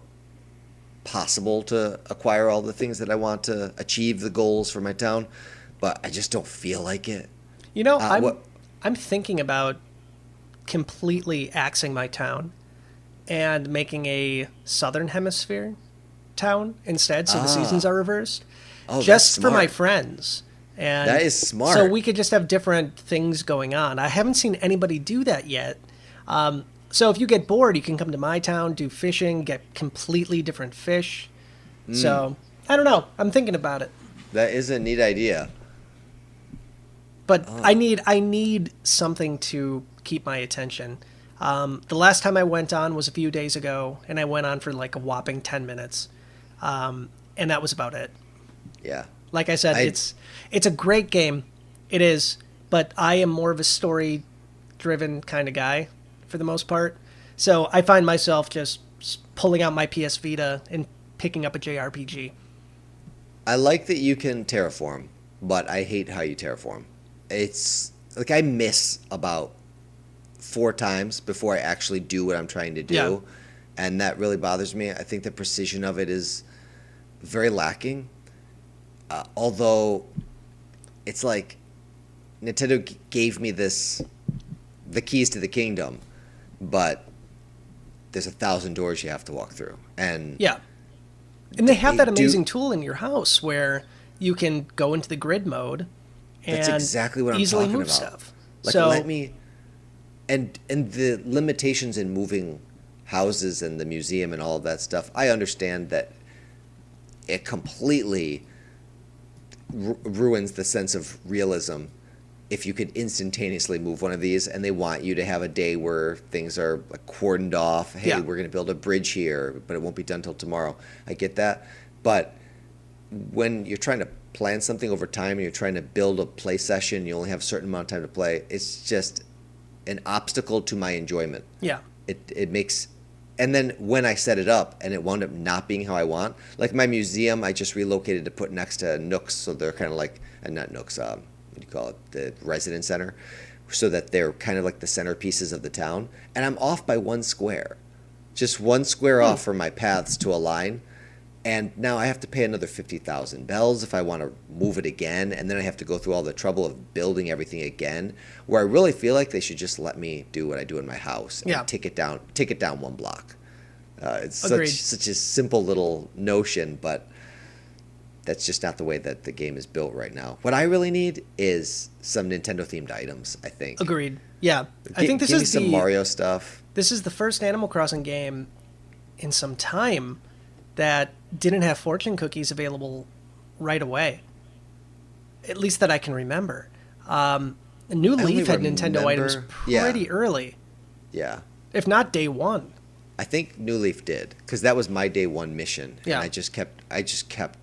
Speaker 2: possible to acquire all the things that I want to achieve the goals for my town. But I just don't feel like it.
Speaker 1: You know, I'm thinking about completely axing my town and making a Southern Hemisphere town instead, so the seasons are reversed.
Speaker 2: Oh,
Speaker 1: just
Speaker 2: that's
Speaker 1: for my
Speaker 2: smart.
Speaker 1: friends. And
Speaker 2: that is smart.
Speaker 1: So we could just have different things going on. I haven't seen anybody do that yet. So if you get bored, you can come to my town, do fishing, get completely different fish. So I don't know. I'm thinking about it.
Speaker 2: That is a neat idea.
Speaker 1: But I need something to keep my attention. The last time I went on was a few days ago, and I went on for like a whopping 10 minutes. And that was about it.
Speaker 2: Yeah.
Speaker 1: Like I said, it's a great game. It is, but I am more of a story-driven kind of guy for the most part. So I find myself just pulling out my PS Vita and picking up a JRPG.
Speaker 2: I like that you can terraform, but I hate how you terraform. It's like I miss about 4 times before I actually do what I'm trying to do.
Speaker 1: Yeah.
Speaker 2: And that really bothers me. I think the precision of it is very lacking. Although it's like Nintendo gave me the keys to the kingdom, but there's 1,000 doors you have to walk through. And
Speaker 1: yeah. And they have that amazing tool in your house where you can go into the grid mode and
Speaker 2: that's exactly what I'm
Speaker 1: easily
Speaker 2: talking
Speaker 1: move
Speaker 2: about.
Speaker 1: stuff.
Speaker 2: Like,
Speaker 1: so
Speaker 2: let me, and the limitations in moving houses and the museum and all of that stuff. I understand that it completely ruins the sense of realism if you could instantaneously move one of these, and they want you to have a day where things are like cordoned off. Hey, we're going to build a bridge here, but it won't be done till tomorrow. I get that, but when you're trying to plan something over time and you're trying to build a play session, you only have a certain amount of time to play. It's just an obstacle to my enjoyment.
Speaker 1: Yeah.
Speaker 2: It makes, and then when I set it up and it wound up not being how I want, like my museum, I just relocated to put next to Nooks, so they're kind of like, not Nooks, what do you call it, the resident center, so that they're kind of like the centerpieces of the town. And I'm off by 1 square, just 1 square off from my paths to align. And now I have to pay another 50,000 bells if I want to move it again, and then I have to go through all the trouble of building everything again. Where I really feel like they should just let me do what I do in my house and take it down 1 block. It's such a simple little notion, but that's just not the way that the game is built right now. What I really need is some Nintendo themed items, I think.
Speaker 1: Agreed. Yeah. I think this
Speaker 2: give me
Speaker 1: is
Speaker 2: some Mario stuff.
Speaker 1: This is the first Animal Crossing game in some time that didn't have fortune cookies available right away. At least that I can remember. New Leaf had Nintendo items pretty early.
Speaker 2: Yeah.
Speaker 1: If not day one.
Speaker 2: I think New Leaf did, because that was my day one mission.
Speaker 1: Yeah.
Speaker 2: And I just kept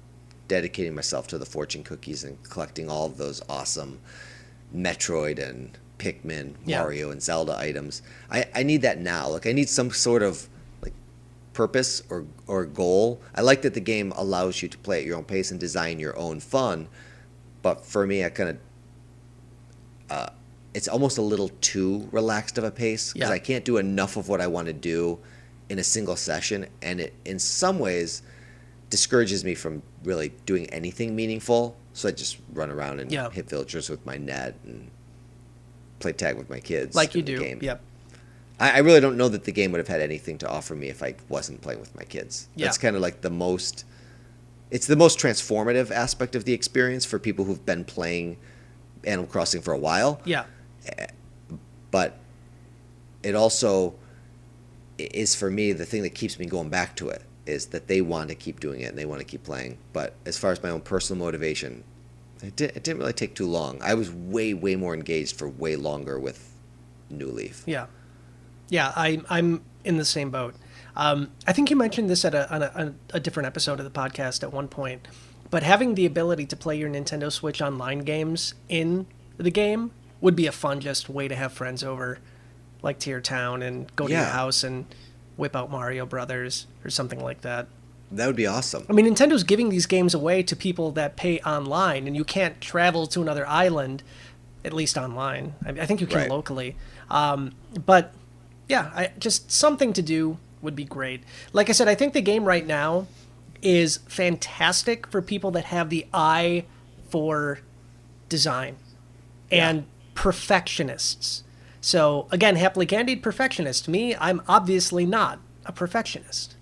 Speaker 2: dedicating myself to the fortune cookies and collecting all of those awesome Metroid and Pikmin, Mario and Zelda items. I need that now. Like, I need some sort of like purpose or goal. I like that the game allows you to play at your own pace and design your own fun, but for me, I kind of it's almost a little too relaxed of a pace, because I can't do enough of what I want to do in a single session, and it in some ways discourages me from really doing anything meaningful. So I just run around and hit villagers with my net and play tag with my kids.
Speaker 1: Like you do.
Speaker 2: Game.
Speaker 1: Yep.
Speaker 2: I really don't know that the game would have had anything to offer me if I wasn't playing with my kids.
Speaker 1: Yeah.
Speaker 2: That's kind of like it's the most transformative aspect of the experience for people who've been playing Animal Crossing for a while.
Speaker 1: Yeah.
Speaker 2: But it also is, for me, the thing that keeps me going back to it is that they want to keep doing it and they want to keep playing. But as far as my own personal motivation, it didn't really take too long. I was way, way more engaged for way longer with New Leaf.
Speaker 1: Yeah. Yeah, I'm in the same boat. I think you mentioned this on a different episode of the podcast at one point, but having the ability to play your Nintendo Switch Online games in the game would be a fun just way to have friends over, like to your town and go to your house and whip out Mario Brothers or something like that.
Speaker 2: That would be awesome.
Speaker 1: I mean, Nintendo's giving these games away to people that pay online, and you can't travel to another island, at least online. I think you can locally. But yeah, just something to do would be great. Like I said, I think the game right now is fantastic for people that have the eye for design and perfectionists. So again, happily candied perfectionist. Me, I'm obviously not a perfectionist.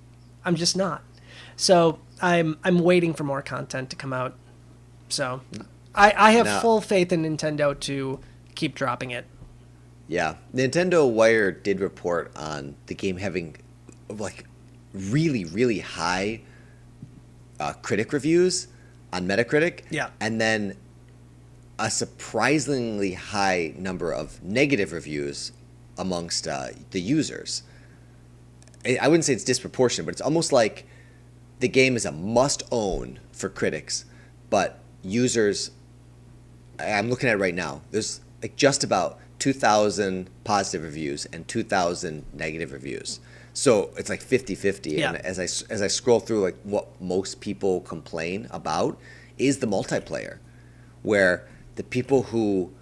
Speaker 1: I'm just not. So I'm waiting for more content to come out. So I have full faith in Nintendo to keep dropping it.
Speaker 2: Yeah. Nintendo Wire did report on the game having like really, really high critic reviews on Metacritic.
Speaker 1: Yeah.
Speaker 2: And then a surprisingly high number of negative reviews amongst the users. I wouldn't say it's disproportionate, but it's almost like the game is a must-own for critics, but users, I'm looking at it right now, there's like just about 2,000 positive reviews and 2,000 negative reviews. So it's like 50-50.
Speaker 1: Yeah.
Speaker 2: And as I scroll through, like what most people complain about is the multiplayer, where the people who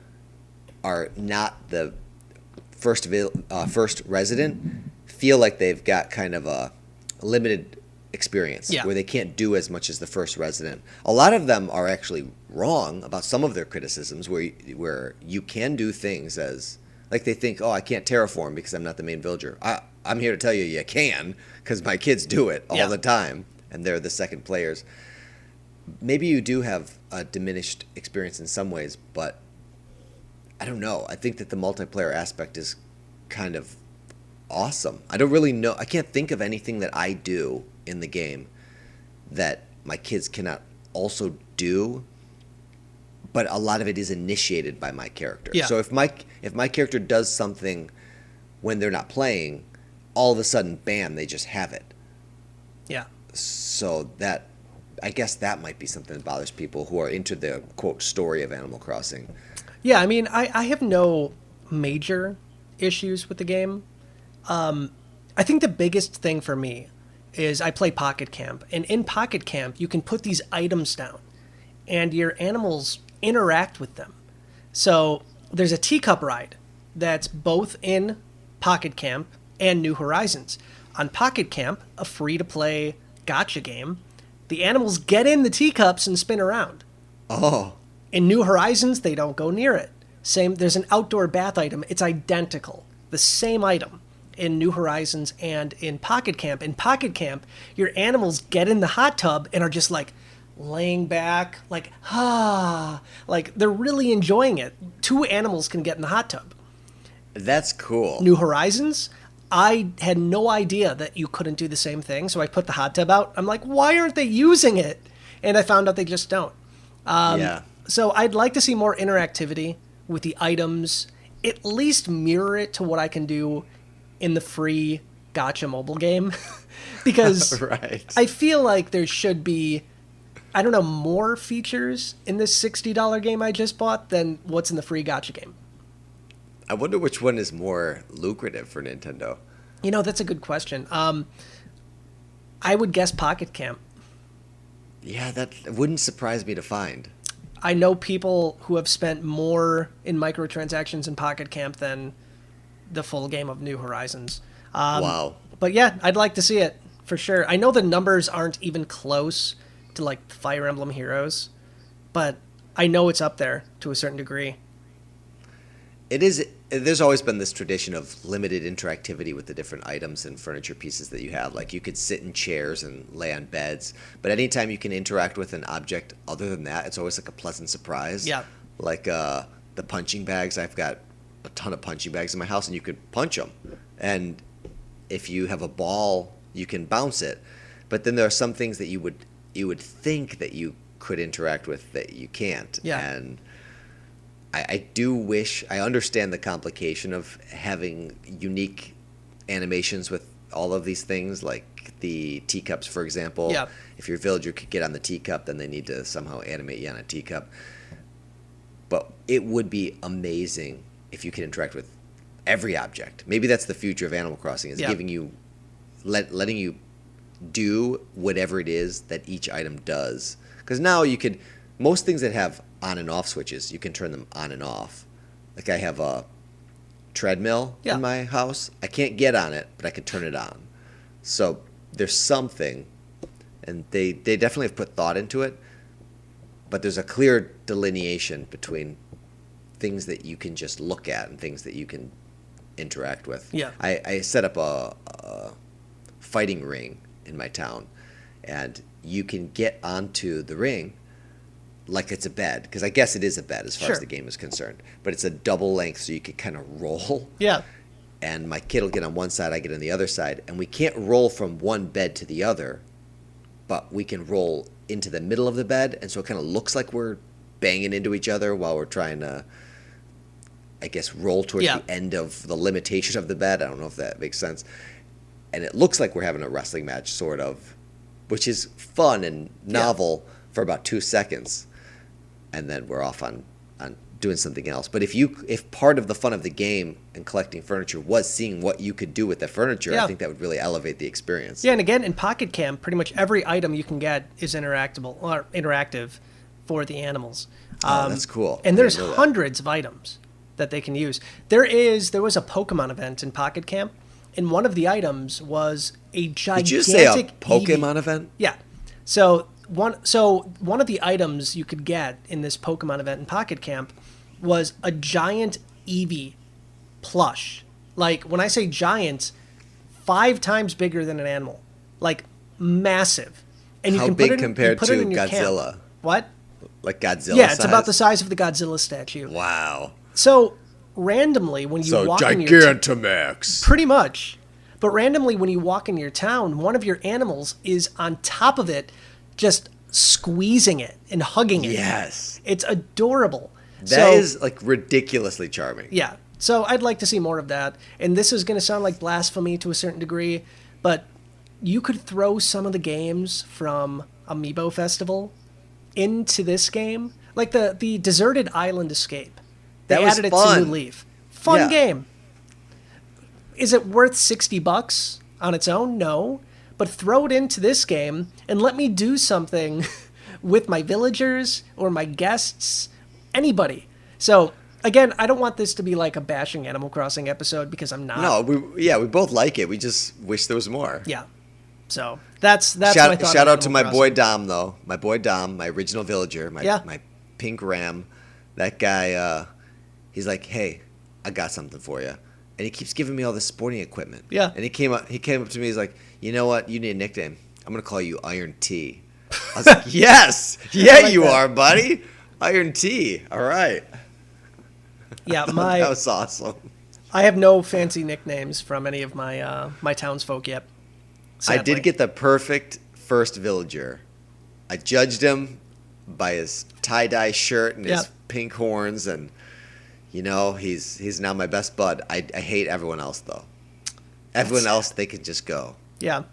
Speaker 2: are not the first resident feel like they've got kind of a limited experience where they can't do as much as the first resident. A lot of them are actually wrong about some of their criticisms where you can do things as, like they think, oh, I can't terraform because I'm not the main villager. I'm here to tell you can, because my kids do it all the time, and they're the second players. Maybe you do have a diminished experience in some ways, but I don't know. I think that the multiplayer aspect is kind of awesome. I don't really know. I can't think of anything that I do in the game that my kids cannot also do, but a lot of it is initiated by my character.
Speaker 1: Yeah.
Speaker 2: So if my character does something when they're not playing, all of a sudden, bam, they just have it.
Speaker 1: Yeah.
Speaker 2: So that, I guess that might be something that bothers people who are into the, quote, story of Animal Crossing.
Speaker 1: Yeah, I mean, I have no major issues with the game. I think the biggest thing for me is I play Pocket Camp, and in Pocket Camp, you can put these items down, and your animals interact with them. So there's a teacup ride that's both in Pocket Camp and New Horizons. On Pocket Camp, a free-to-play gacha game, the animals get in the teacups and spin around.
Speaker 2: Oh.
Speaker 1: In New Horizons, they don't go near it. Same. There's an outdoor bath item. It's identical. The same item in New Horizons and in Pocket Camp. In Pocket Camp, your animals get in the hot tub and are just like laying back, like, like they're really enjoying it. 2 animals can get in the hot tub.
Speaker 2: That's cool.
Speaker 1: New Horizons, I had no idea that you couldn't do the same thing, so I put the hot tub out. I'm like, why aren't they using it? And I found out they just don't. So I'd like to see more interactivity with the items, at least mirror it to what I can do in the free gacha mobile game. Because
Speaker 2: right.
Speaker 1: I feel like there should be, I don't know, more features in this $60 game I just bought than what's in the free gacha game.
Speaker 2: I wonder which one is more lucrative for Nintendo.
Speaker 1: You know, that's a good question. I would guess Pocket Camp.
Speaker 2: Yeah, that wouldn't surprise me to find.
Speaker 1: I know people who have spent more in microtransactions in Pocket Camp than the full game of New Horizons.
Speaker 2: Wow.
Speaker 1: But yeah, I'd like to see it, for sure. I know the numbers aren't even close to, like, Fire Emblem Heroes, but I know it's up there to a certain degree.
Speaker 2: It is. There's always been this tradition of limited interactivity with the different items and furniture pieces that you have. Like, you could sit in chairs and lay on beds, but anytime you can interact with an object other than that, it's always like a pleasant surprise.
Speaker 1: Yeah.
Speaker 2: Like the punching bags. I've got a ton of punching bags in my house, and you could punch them. And if you have a ball, you can bounce it. But then there are some things that you would think that you could interact with that you can't.
Speaker 1: Yeah.
Speaker 2: And I do wish, I understand the complication of having unique animations with all of these things, like the teacups, for example.
Speaker 1: Yeah.
Speaker 2: If your villager could get on the teacup, then they need to somehow animate you on a teacup. But it would be amazing if you could interact with every object. Maybe that's the future of Animal Crossing, is giving you, letting you do whatever it is that each item does. Because now you could, most things that have on and off switches, you can turn them on and off. Like, I have a treadmill in my house. I can't get on it, but I can turn it on. So there's something, and they definitely have put thought into it, but there's a clear delineation between things that you can just look at and things that you can interact with.
Speaker 1: Yeah.
Speaker 2: I set up a fighting ring in my town, and you can get onto the ring like it's a bed, because I guess it is a bed as far as the game is concerned, but it's a double length, so you could kind of roll.
Speaker 1: Yeah.
Speaker 2: And my kid will get on one side, I get on the other side, and we can't roll from one bed to the other, but we can roll into the middle of the bed, and so it kind of looks like we're banging into each other while we're trying to I guess, roll towards the end of the limitation of the bed. I don't know if that makes sense. And it looks like we're having a wrestling match, sort of, which is fun and novel for about 2 seconds. And then we're off on doing something else. But if part of the fun of the game and collecting furniture was seeing what you could do with the furniture, I think that would really elevate the experience.
Speaker 1: Yeah, and again, in Pocket Camp, pretty much every item you can get is interactive for the animals.
Speaker 2: That's cool.
Speaker 1: And there's hundreds of items that they can use. There was a Pokemon event in Pocket Camp, and one of the items was a gigantic.
Speaker 2: Did you say a Pokemon
Speaker 1: Eevee.
Speaker 2: event?
Speaker 1: Yeah. So one of the items you could get in this Pokemon event in Pocket Camp was a giant Eevee plush. Like, when I say giant, 5 times bigger than an animal. Like, massive. And
Speaker 2: How big compared to Godzilla?
Speaker 1: Camp. What?
Speaker 2: Like Godzilla
Speaker 1: Yeah,
Speaker 2: size?
Speaker 1: it's about the size of the Godzilla statue.
Speaker 2: Wow.
Speaker 1: So, randomly, when you walk in your
Speaker 2: Gigantamax.
Speaker 1: pretty much. But randomly, when you walk in your town, one of your animals is on top of it, just squeezing it and hugging it.
Speaker 2: Yes.
Speaker 1: It's adorable.
Speaker 2: That is, like, ridiculously charming.
Speaker 1: Yeah. So I'd like to see more of that. And this is going to sound like blasphemy to a certain degree, but you could throw some of the games from Amiibo Festival into this game. Like the Deserted Island Escape. They added it to New Leaf. Fun game. Is it worth $60 on its own? No. But throw it into this game and let me do something with my villagers or my guests, anybody. So, again, I don't want this to be like a bashing Animal Crossing episode, because I'm not.
Speaker 2: No, we both like it. We just wish there was more.
Speaker 1: Yeah. So that's my thought.
Speaker 2: Shout out to my boy Dom, though. My boy Dom, my original villager, my pink ram. That guy, he's like, hey, I got something for you. And he keeps giving me all this sporting equipment. Yeah. And he came up to me, he's like, you know what? You need a nickname. I'm going to call you Iron T. I was like, yes. Yeah, like you are, buddy. Iron T. All right.
Speaker 1: Yeah,
Speaker 2: that was awesome.
Speaker 1: I have no fancy nicknames from any of my my townsfolk yet. Sadly.
Speaker 2: I did get the perfect first villager. I judged him by his tie-dye shirt and his pink horns, and he's now my best bud. I hate everyone else, though. Everyone else, they can just go.
Speaker 1: Yeah.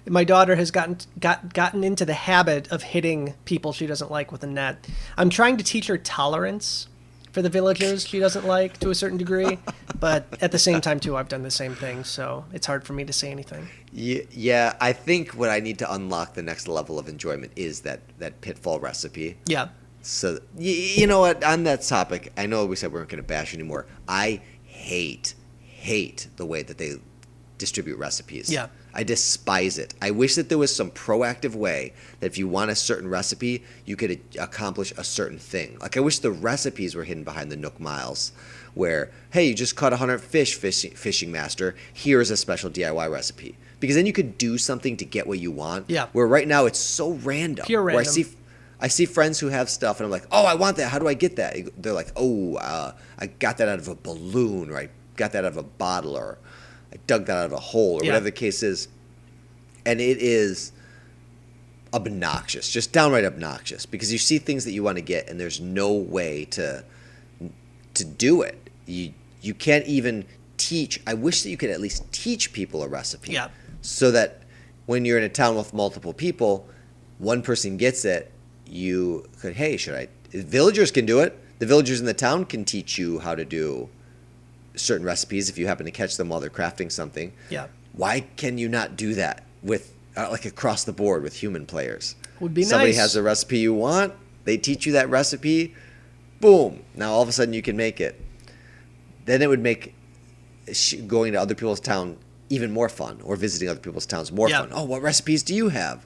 Speaker 1: My daughter has gotten into the habit of hitting people she doesn't like with a net. I'm trying to teach her tolerance for the villagers she doesn't like to a certain degree, but at the same time, too, I've done the same thing, so it's hard for me to say anything.
Speaker 2: Yeah, I think what I need to unlock the next level of enjoyment is that pitfall recipe. Yeah. So, you know what? On that topic, I know we said we weren't going to bash anymore. I hate the way that they distribute recipes. Yeah. I despise it. I wish that there was some proactive way that if you want a certain recipe, you could accomplish a certain thing. Like, I wish the recipes were hidden behind the Nook Miles, where, hey, you just caught 100 fish, fishing master. Here's a special DIY recipe. Because then you could do something to get what you want. Yeah. Where right now it's so random. Pure random. Where I see friends who have stuff, and I'm like, oh, I want that. How do I get that? They're like, oh, I got that out of a balloon, or I got that out of a bottle, or I dug that out of a hole, or whatever the case is. And it is obnoxious, just downright obnoxious, because you see things that you want to get, and there's no way to do it. You can't even teach. I wish that you could at least teach people a recipe, so that when you're in a town with multiple people, one person gets it. You could, hey, villagers can do it. The villagers in the town can teach you how to do certain recipes if you happen to catch them while they're crafting something. Yeah. Why can you not do that with like across the board with human players?
Speaker 1: Would be
Speaker 2: Somebody
Speaker 1: nice.
Speaker 2: has a recipe you want. They teach you that recipe. Boom. Now all of a sudden you can make it. Then it would make going to other people's town even more fun, or visiting other people's towns more fun. Oh, what recipes do you have?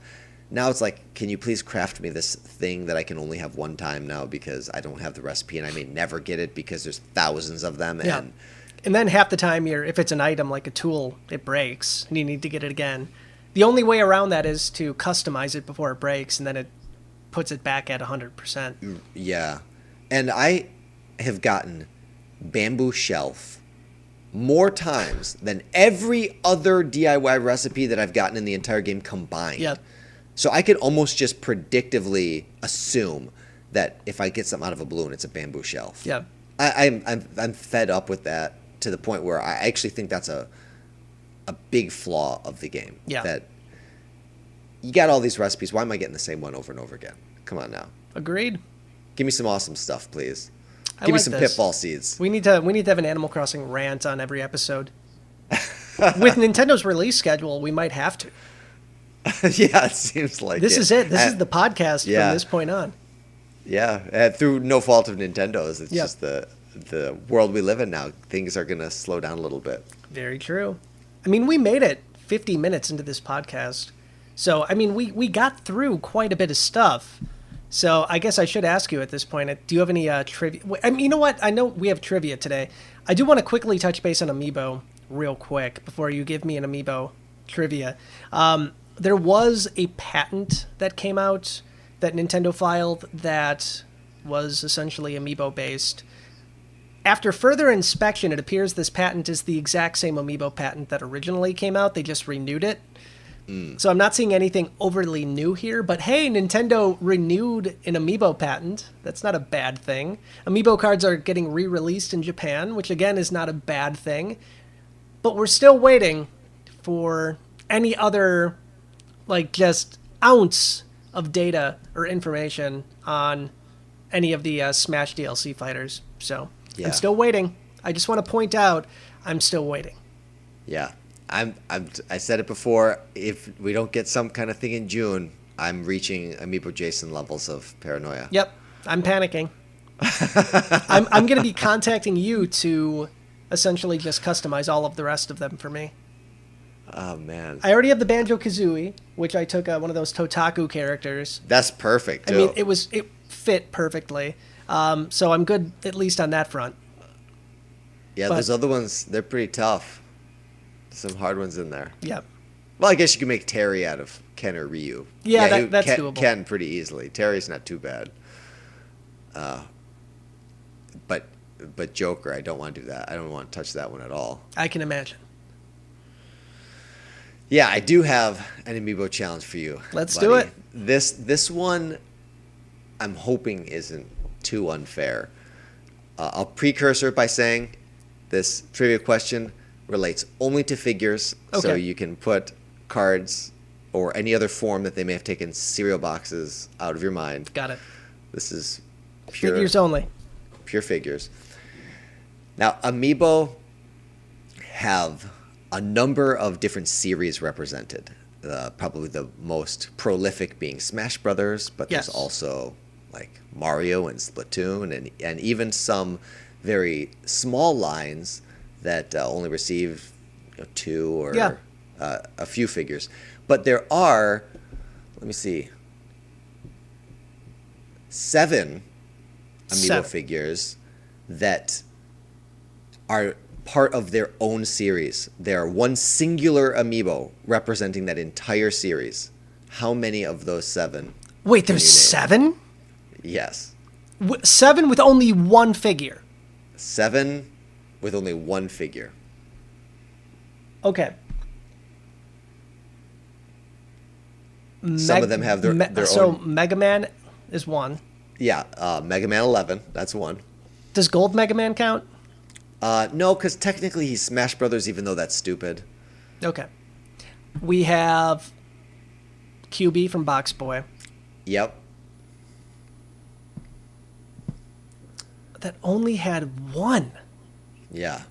Speaker 2: Now it's like, can you please craft me this thing that I can only have one time now because I don't have the recipe, and I may never get it because there's thousands of them.
Speaker 1: And then half the time, if it's an item like a tool, it breaks and you need to get it again. The only way around that is to customize it before it breaks, and then it puts it back at 100%.
Speaker 2: Yeah. And I have gotten bamboo shelf more times than every other DIY recipe that I've gotten in the entire game combined. Yeah. So I could almost just predictively assume that if I get something out of a balloon, it's a bamboo shelf. Yeah. I'm fed up with that to the point where I actually think that's a big flaw of the game.
Speaker 1: Yeah.
Speaker 2: That you got all these recipes. Why am I getting the same one over and over again? Come on now.
Speaker 1: Agreed.
Speaker 2: Give me some awesome stuff, please.
Speaker 1: Give
Speaker 2: me some pitfall seeds.
Speaker 1: We need to have an Animal Crossing rant on every episode. With Nintendo's release schedule, we might have to.
Speaker 2: Yeah, it seems like
Speaker 1: this is it. This is the podcast from this point on.
Speaker 2: Yeah, through no fault of Nintendo's. It's just the world we live in now. Things are going to slow down a little bit.
Speaker 1: Very true. I mean, we made it 50 minutes into this podcast. So, I mean, we got through quite a bit of stuff. So, I guess I should ask you at this point, do you have any trivia? I mean, you know what? I know we have trivia today. I do want to quickly touch base on Amiibo real quick before you give me an Amiibo trivia. There was a patent that came out that Nintendo filed that was essentially Amiibo-based. After further inspection, it appears this patent is the exact same Amiibo patent that originally came out. They just renewed it. So I'm not seeing anything overly new here, but hey, Nintendo renewed an Amiibo patent. That's not a bad thing. Amiibo cards are getting re-released in Japan, which again is not a bad thing. But we're still waiting for any other, like, just ounce of data or information on any of the Smash DLC fighters. So I'm still waiting. I just want to point out I'm still waiting.
Speaker 2: Yeah. I said it before, if we don't get some kind of thing in June, I'm reaching Amiibo Jason levels of paranoia.
Speaker 1: Yep. I'm panicking. I'm going to be contacting you to essentially just customize all of the rest of them for me.
Speaker 2: Oh, man.
Speaker 1: I already have the Banjo-Kazooie, which I took one of those Totaku characters.
Speaker 2: That's perfect, too.
Speaker 1: I mean, it fit perfectly. So I'm good, at least on that front.
Speaker 2: Yeah, those other ones, they're pretty tough. Some hard ones in there.
Speaker 1: Yeah.
Speaker 2: Well, I guess you can make Terry out of Ken or Ryu.
Speaker 1: Yeah, that's doable.
Speaker 2: Ken pretty easily. Terry's not too bad. But Joker, I don't want to do that. I don't want to touch that one at all.
Speaker 1: I can imagine.
Speaker 2: Yeah, I do have an Amiibo challenge for you.
Speaker 1: Let's do it.
Speaker 2: This one, I'm hoping isn't too unfair. I'll precursor it by saying this trivia question relates only to figures, so you can put cards or any other form that they may have taken cereal boxes out of your mind.
Speaker 1: Got it.
Speaker 2: This is pure
Speaker 1: figures only.
Speaker 2: Pure figures. Now, Amiibo have a number of different series represented. Probably the most prolific being Smash Brothers, but there's also like Mario and Splatoon, and even some very small lines that only receive 2 or a few figures. But there are, let me see, 7 Amiibo figures that are part of their own series. They are one singular Amiibo representing that entire series. How many of those 7?
Speaker 1: Wait, there's 7?
Speaker 2: Yes.
Speaker 1: 7 with only one figure.
Speaker 2: 7 with only one figure.
Speaker 1: Okay.
Speaker 2: Some of them have their own.
Speaker 1: So Mega Man is 1.
Speaker 2: Yeah, Mega Man 11. That's 1.
Speaker 1: Does Gold Mega Man count?
Speaker 2: No, because technically he's Smash Brothers, even though that's stupid.
Speaker 1: Okay. We have QB from Box Boy.
Speaker 2: Yep.
Speaker 1: That only had 1.
Speaker 2: Yeah.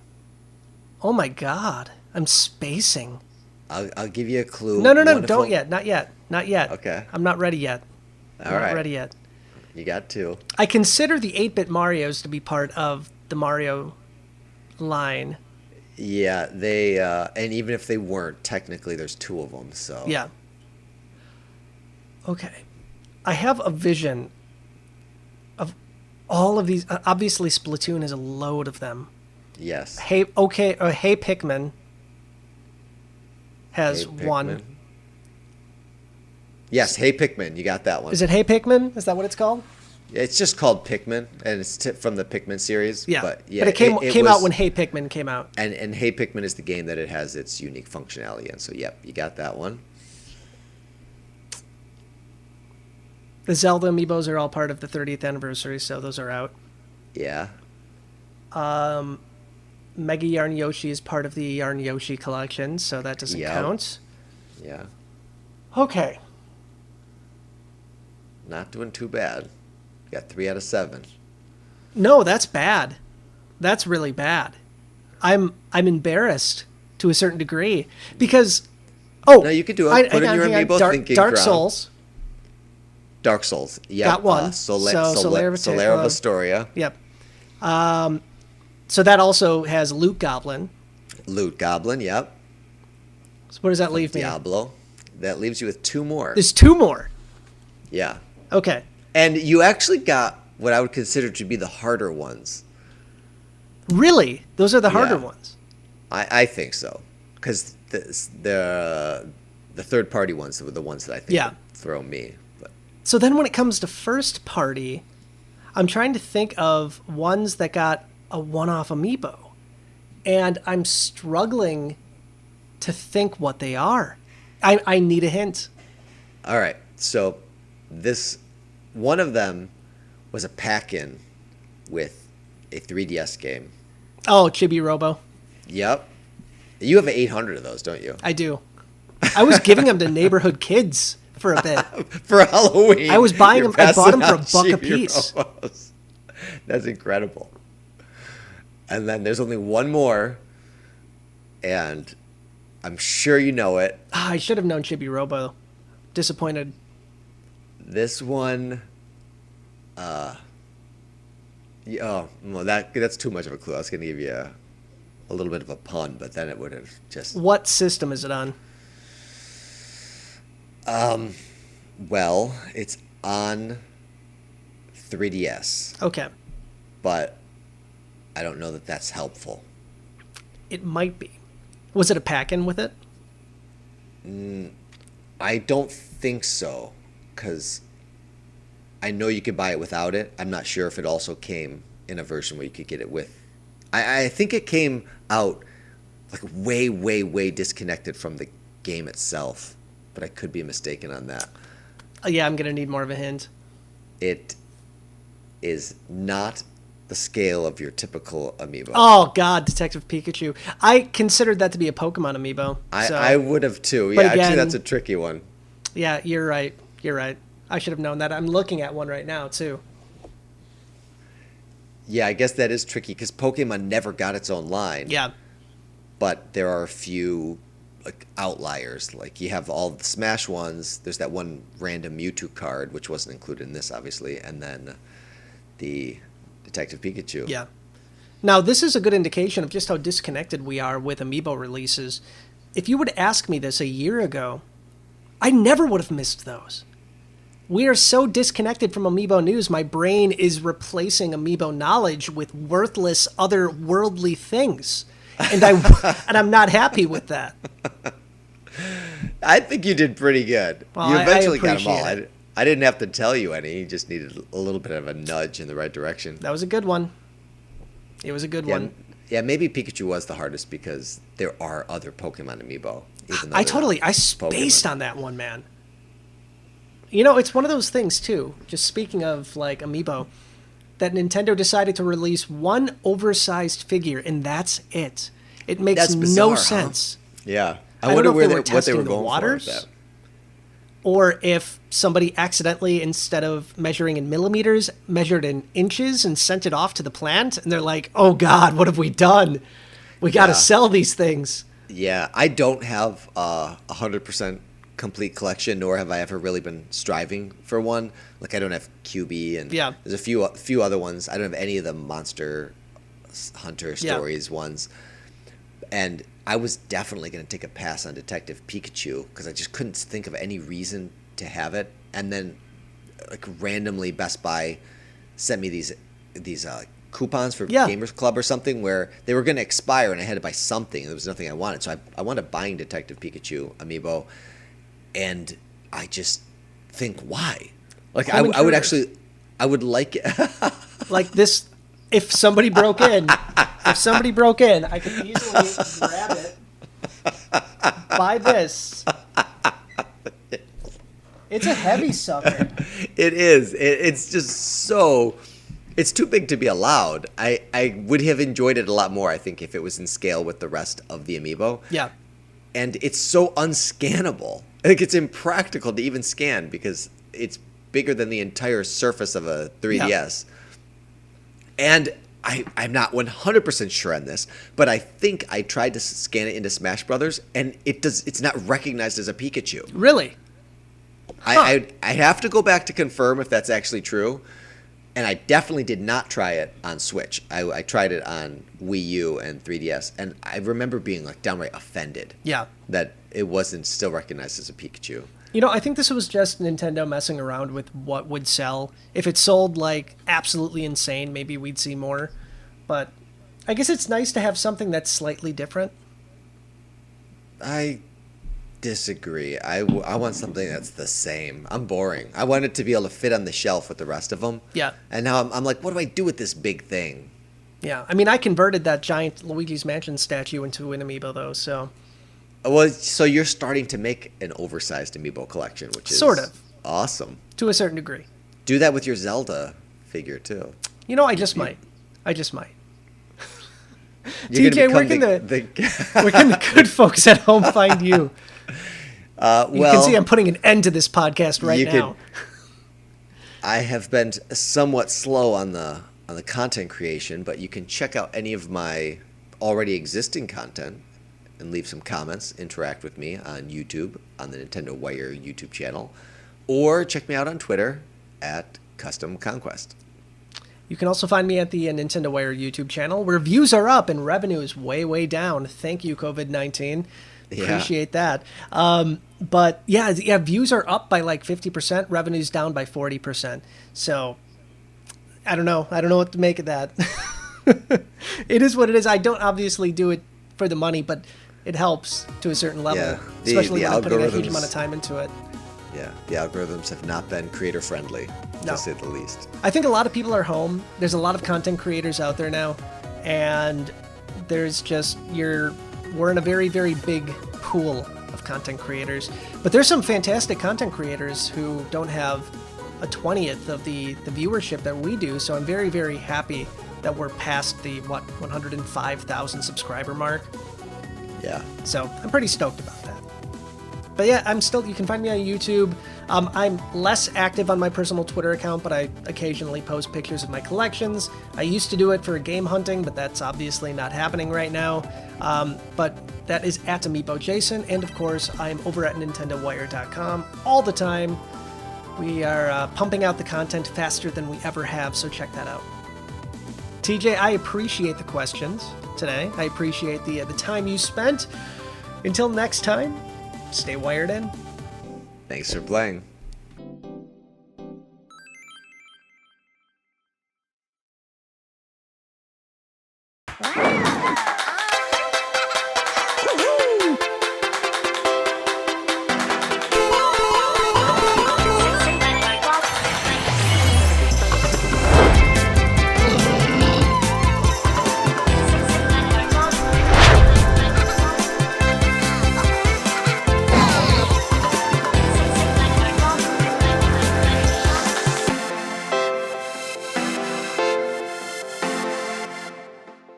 Speaker 1: Oh my God. I'm spacing.
Speaker 2: I'll give you a clue.
Speaker 1: No, don't yet. Not yet.
Speaker 2: Okay.
Speaker 1: I'm not ready yet.
Speaker 2: All right.
Speaker 1: Not ready yet.
Speaker 2: You got 2.
Speaker 1: I consider the 8-bit Marios to be part of the Mario line.
Speaker 2: Yeah, they and even if they weren't, technically there's 2 of them. So
Speaker 1: yeah. Okay, I have a vision of all of these. Obviously, Splatoon has a load of them.
Speaker 2: Yes.
Speaker 1: Hey Pikmin has 1.
Speaker 2: Yes, Hey Pikmin, you got that one.
Speaker 1: Is it Hey Pikmin? Is that what it's called?
Speaker 2: It's just called Pikmin, and it's from the Pikmin series.
Speaker 1: Yeah,
Speaker 2: but
Speaker 1: it came out when Hey Pikmin came out.
Speaker 2: And Hey Pikmin is the game that it has its unique functionality in. So, yep, you got that one.
Speaker 1: The Zelda amiibos are all part of the 30th anniversary, so those are out.
Speaker 2: Yeah.
Speaker 1: Mega Yarn Yoshi is part of the Yarn Yoshi collection, so that doesn't count.
Speaker 2: Yeah.
Speaker 1: Okay.
Speaker 2: Not doing too bad. Got 3 out of 7.
Speaker 1: No, that's bad. That's really bad. I'm embarrassed to a certain degree because
Speaker 2: no, you could do it. Put in your Amiibo thinking
Speaker 1: Dark
Speaker 2: crown.
Speaker 1: Souls.
Speaker 2: Dark Souls. Yeah.
Speaker 1: Got one.
Speaker 2: Solaire of Astoria.
Speaker 1: Yep. So that also has Loot Goblin.
Speaker 2: Loot Goblin. Yep.
Speaker 1: So what does that leave me?
Speaker 2: Diablo. That leaves you with 2 more.
Speaker 1: There's 2 more.
Speaker 2: Yeah.
Speaker 1: Okay.
Speaker 2: And you actually got what I would consider to be the harder ones.
Speaker 1: Really? Those are the harder ones?
Speaker 2: I think so. Because the third-party ones were the ones that I think would throw me. But.
Speaker 1: So then when it comes to first party, I'm trying to think of ones that got a one-off Amiibo. And I'm struggling to think what they are. I need a hint.
Speaker 2: All right. So one of them was a pack-in with a 3DS game.
Speaker 1: Oh, Chibi Robo.
Speaker 2: Yep. You have 800 of those, don't you?
Speaker 1: I do. I was giving them to neighborhood kids for a bit.
Speaker 2: For Halloween.
Speaker 1: I was buying them. I bought them for $1 a piece.
Speaker 2: Robos. That's incredible. And then there's only one more, and I'm sure you know it.
Speaker 1: I should have known Chibi Robo. Disappointed.
Speaker 2: This one, that's too much of a clue. I was going to give you a little bit of a pun, but then it would have just...
Speaker 1: What system is it on?
Speaker 2: Well, it's on 3DS.
Speaker 1: Okay.
Speaker 2: But I don't know that that's helpful.
Speaker 1: It might be. Was it a pack-in with it?
Speaker 2: I don't think so, because I know you could buy it without it. I'm not sure if it also came in a version where you could get it with. I think it came out like way, way, way disconnected from the game itself, but I could be mistaken on that.
Speaker 1: Yeah, I'm going to need more of a hint.
Speaker 2: It is not the scale of your typical Amiibo.
Speaker 1: Oh, God, Detective Pikachu. I considered that to be a Pokemon Amiibo.
Speaker 2: I would have too. Yeah, again, actually, that's a tricky one.
Speaker 1: Yeah, you're right. You're right. I should have known that. I'm looking at one right now, too.
Speaker 2: Yeah, I guess that is tricky because Pokemon never got its own line.
Speaker 1: Yeah.
Speaker 2: But there are a few outliers. Like you have all the Smash ones. There's that one random Mewtwo card, which wasn't included in this, obviously. And then the Detective Pikachu.
Speaker 1: Yeah. Now, this is a good indication of just how disconnected we are with Amiibo releases. If you would ask me this a year ago, I never would have missed those. We are so disconnected from Amiibo news, my brain is replacing Amiibo knowledge with worthless, otherworldly things. And I'm not happy with that.
Speaker 2: I think you did pretty good.
Speaker 1: Well,
Speaker 2: you eventually got them all.
Speaker 1: it.
Speaker 2: I didn't have to tell you any. You just needed a little bit of a nudge in the right direction.
Speaker 1: That was a good one. It was a good one.
Speaker 2: Yeah, maybe Pikachu was the hardest because there are other Pokemon Amiibo.
Speaker 1: I spaced on that one, man. You know, it's one of those things, too, just speaking of, like, Amiibo, that Nintendo decided to release one oversized figure, and that's it. It makes no sense.
Speaker 2: Huh? Yeah.
Speaker 1: I wonder what they were going for with that. Or if somebody accidentally, instead of measuring in millimeters, measured in inches and sent it off to the plant, and they're like, oh, God, what have we done? We got to sell these things.
Speaker 2: Yeah, I don't have 100% complete collection, nor have I ever really been striving for one. Like I don't have QB, and there's a few other ones. I don't have any of the Monster Hunter Stories ones. And I was definitely going to take a pass on Detective Pikachu because I just couldn't think of any reason to have it. And then, like randomly, Best Buy sent me these coupons for Gamers Club or something where they were going to expire, and I had to buy something. And there was nothing I wanted, so I wound up buying Detective Pikachu Amiibo. And I just think, why? Like I would like it.
Speaker 1: Like this, if somebody broke in, I could easily grab it, buy this. It's a heavy sucker.
Speaker 2: It is. It's just so It's too big to be allowed. I would have enjoyed it a lot more, I think, if it was in scale with the rest of the Amiibo.
Speaker 1: Yeah.
Speaker 2: And it's so unscannable. Like, it's impractical to even scan because it's bigger than the entire surface of a 3DS. Yeah. And I'm not 100% sure on this, but I think I tried to scan it into Smash Brothers, and it's not recognized as a Pikachu.
Speaker 1: Really?
Speaker 2: Huh. I have to go back to confirm if that's actually true. And I definitely did not try it on Switch. I tried it on Wii U and 3DS, and I remember being like downright offended.
Speaker 1: Yeah.
Speaker 2: That it wasn't still recognized as a Pikachu.
Speaker 1: You know, I think this was just Nintendo messing around with what would sell. If it sold like absolutely insane, maybe we'd see more. But I guess it's nice to have something that's slightly different.
Speaker 2: I disagree. I want something that's the same. I'm boring. I want it to be able to fit on the shelf with the rest of them.
Speaker 1: Yeah.
Speaker 2: And now I'm like, what do I do with this big thing?
Speaker 1: Yeah. I mean, I converted that giant Luigi's Mansion statue into an Amiibo, though, so...
Speaker 2: Well, so you're starting to make an oversized Amiibo collection, which is...
Speaker 1: Sort of.
Speaker 2: Awesome.
Speaker 1: To a certain degree.
Speaker 2: Do that with your Zelda figure, too.
Speaker 1: You know, I just might. TJ,
Speaker 2: where
Speaker 1: can the good folks at home find you?
Speaker 2: Well,
Speaker 1: you can see I'm putting an end to this podcast right now.
Speaker 2: I have been somewhat slow on the content creation, but you can check out any of my already existing content and leave some comments, interact with me on YouTube, on the Nintendo Wire YouTube channel, or check me out on Twitter at Custom Conquest.
Speaker 1: You can also find me at the Nintendo Wire YouTube channel, where views are up and revenue is way, way down. Thank you, COVID-19. Appreciate that. But yeah, views are up by like 50%, revenue's down by 40%. So I don't know what to make of that. It is what it is. I don't obviously do it for the money, but it helps to a certain level, especially when I'm putting a huge amount of time into it.
Speaker 2: Yeah, the algorithms have not been creater friendly, to say the least.
Speaker 1: I think a lot of people are home. There's a lot of content creators out there now, and there's just we're in a very, very big pool of content creators. But there's some fantastic content creators who don't have a 20th of the viewership that we do. So I'm very, very happy that we're past the 105,000 subscriber mark.
Speaker 2: Yeah.
Speaker 1: So I'm pretty stoked about that. But yeah, you can find me on YouTube. I'm less active on my personal Twitter account, but I occasionally post pictures of my collections. I used to do it for game hunting, but that's obviously not happening right now. But that is at Amiibo Jason, and of course, I'm over at NintendoWire.com all the time. We are pumping out the content faster than we ever have, so check that out. TJ, I appreciate the questions today. I appreciate the time you spent. Until next time, stay wired in.
Speaker 2: Thanks for playing.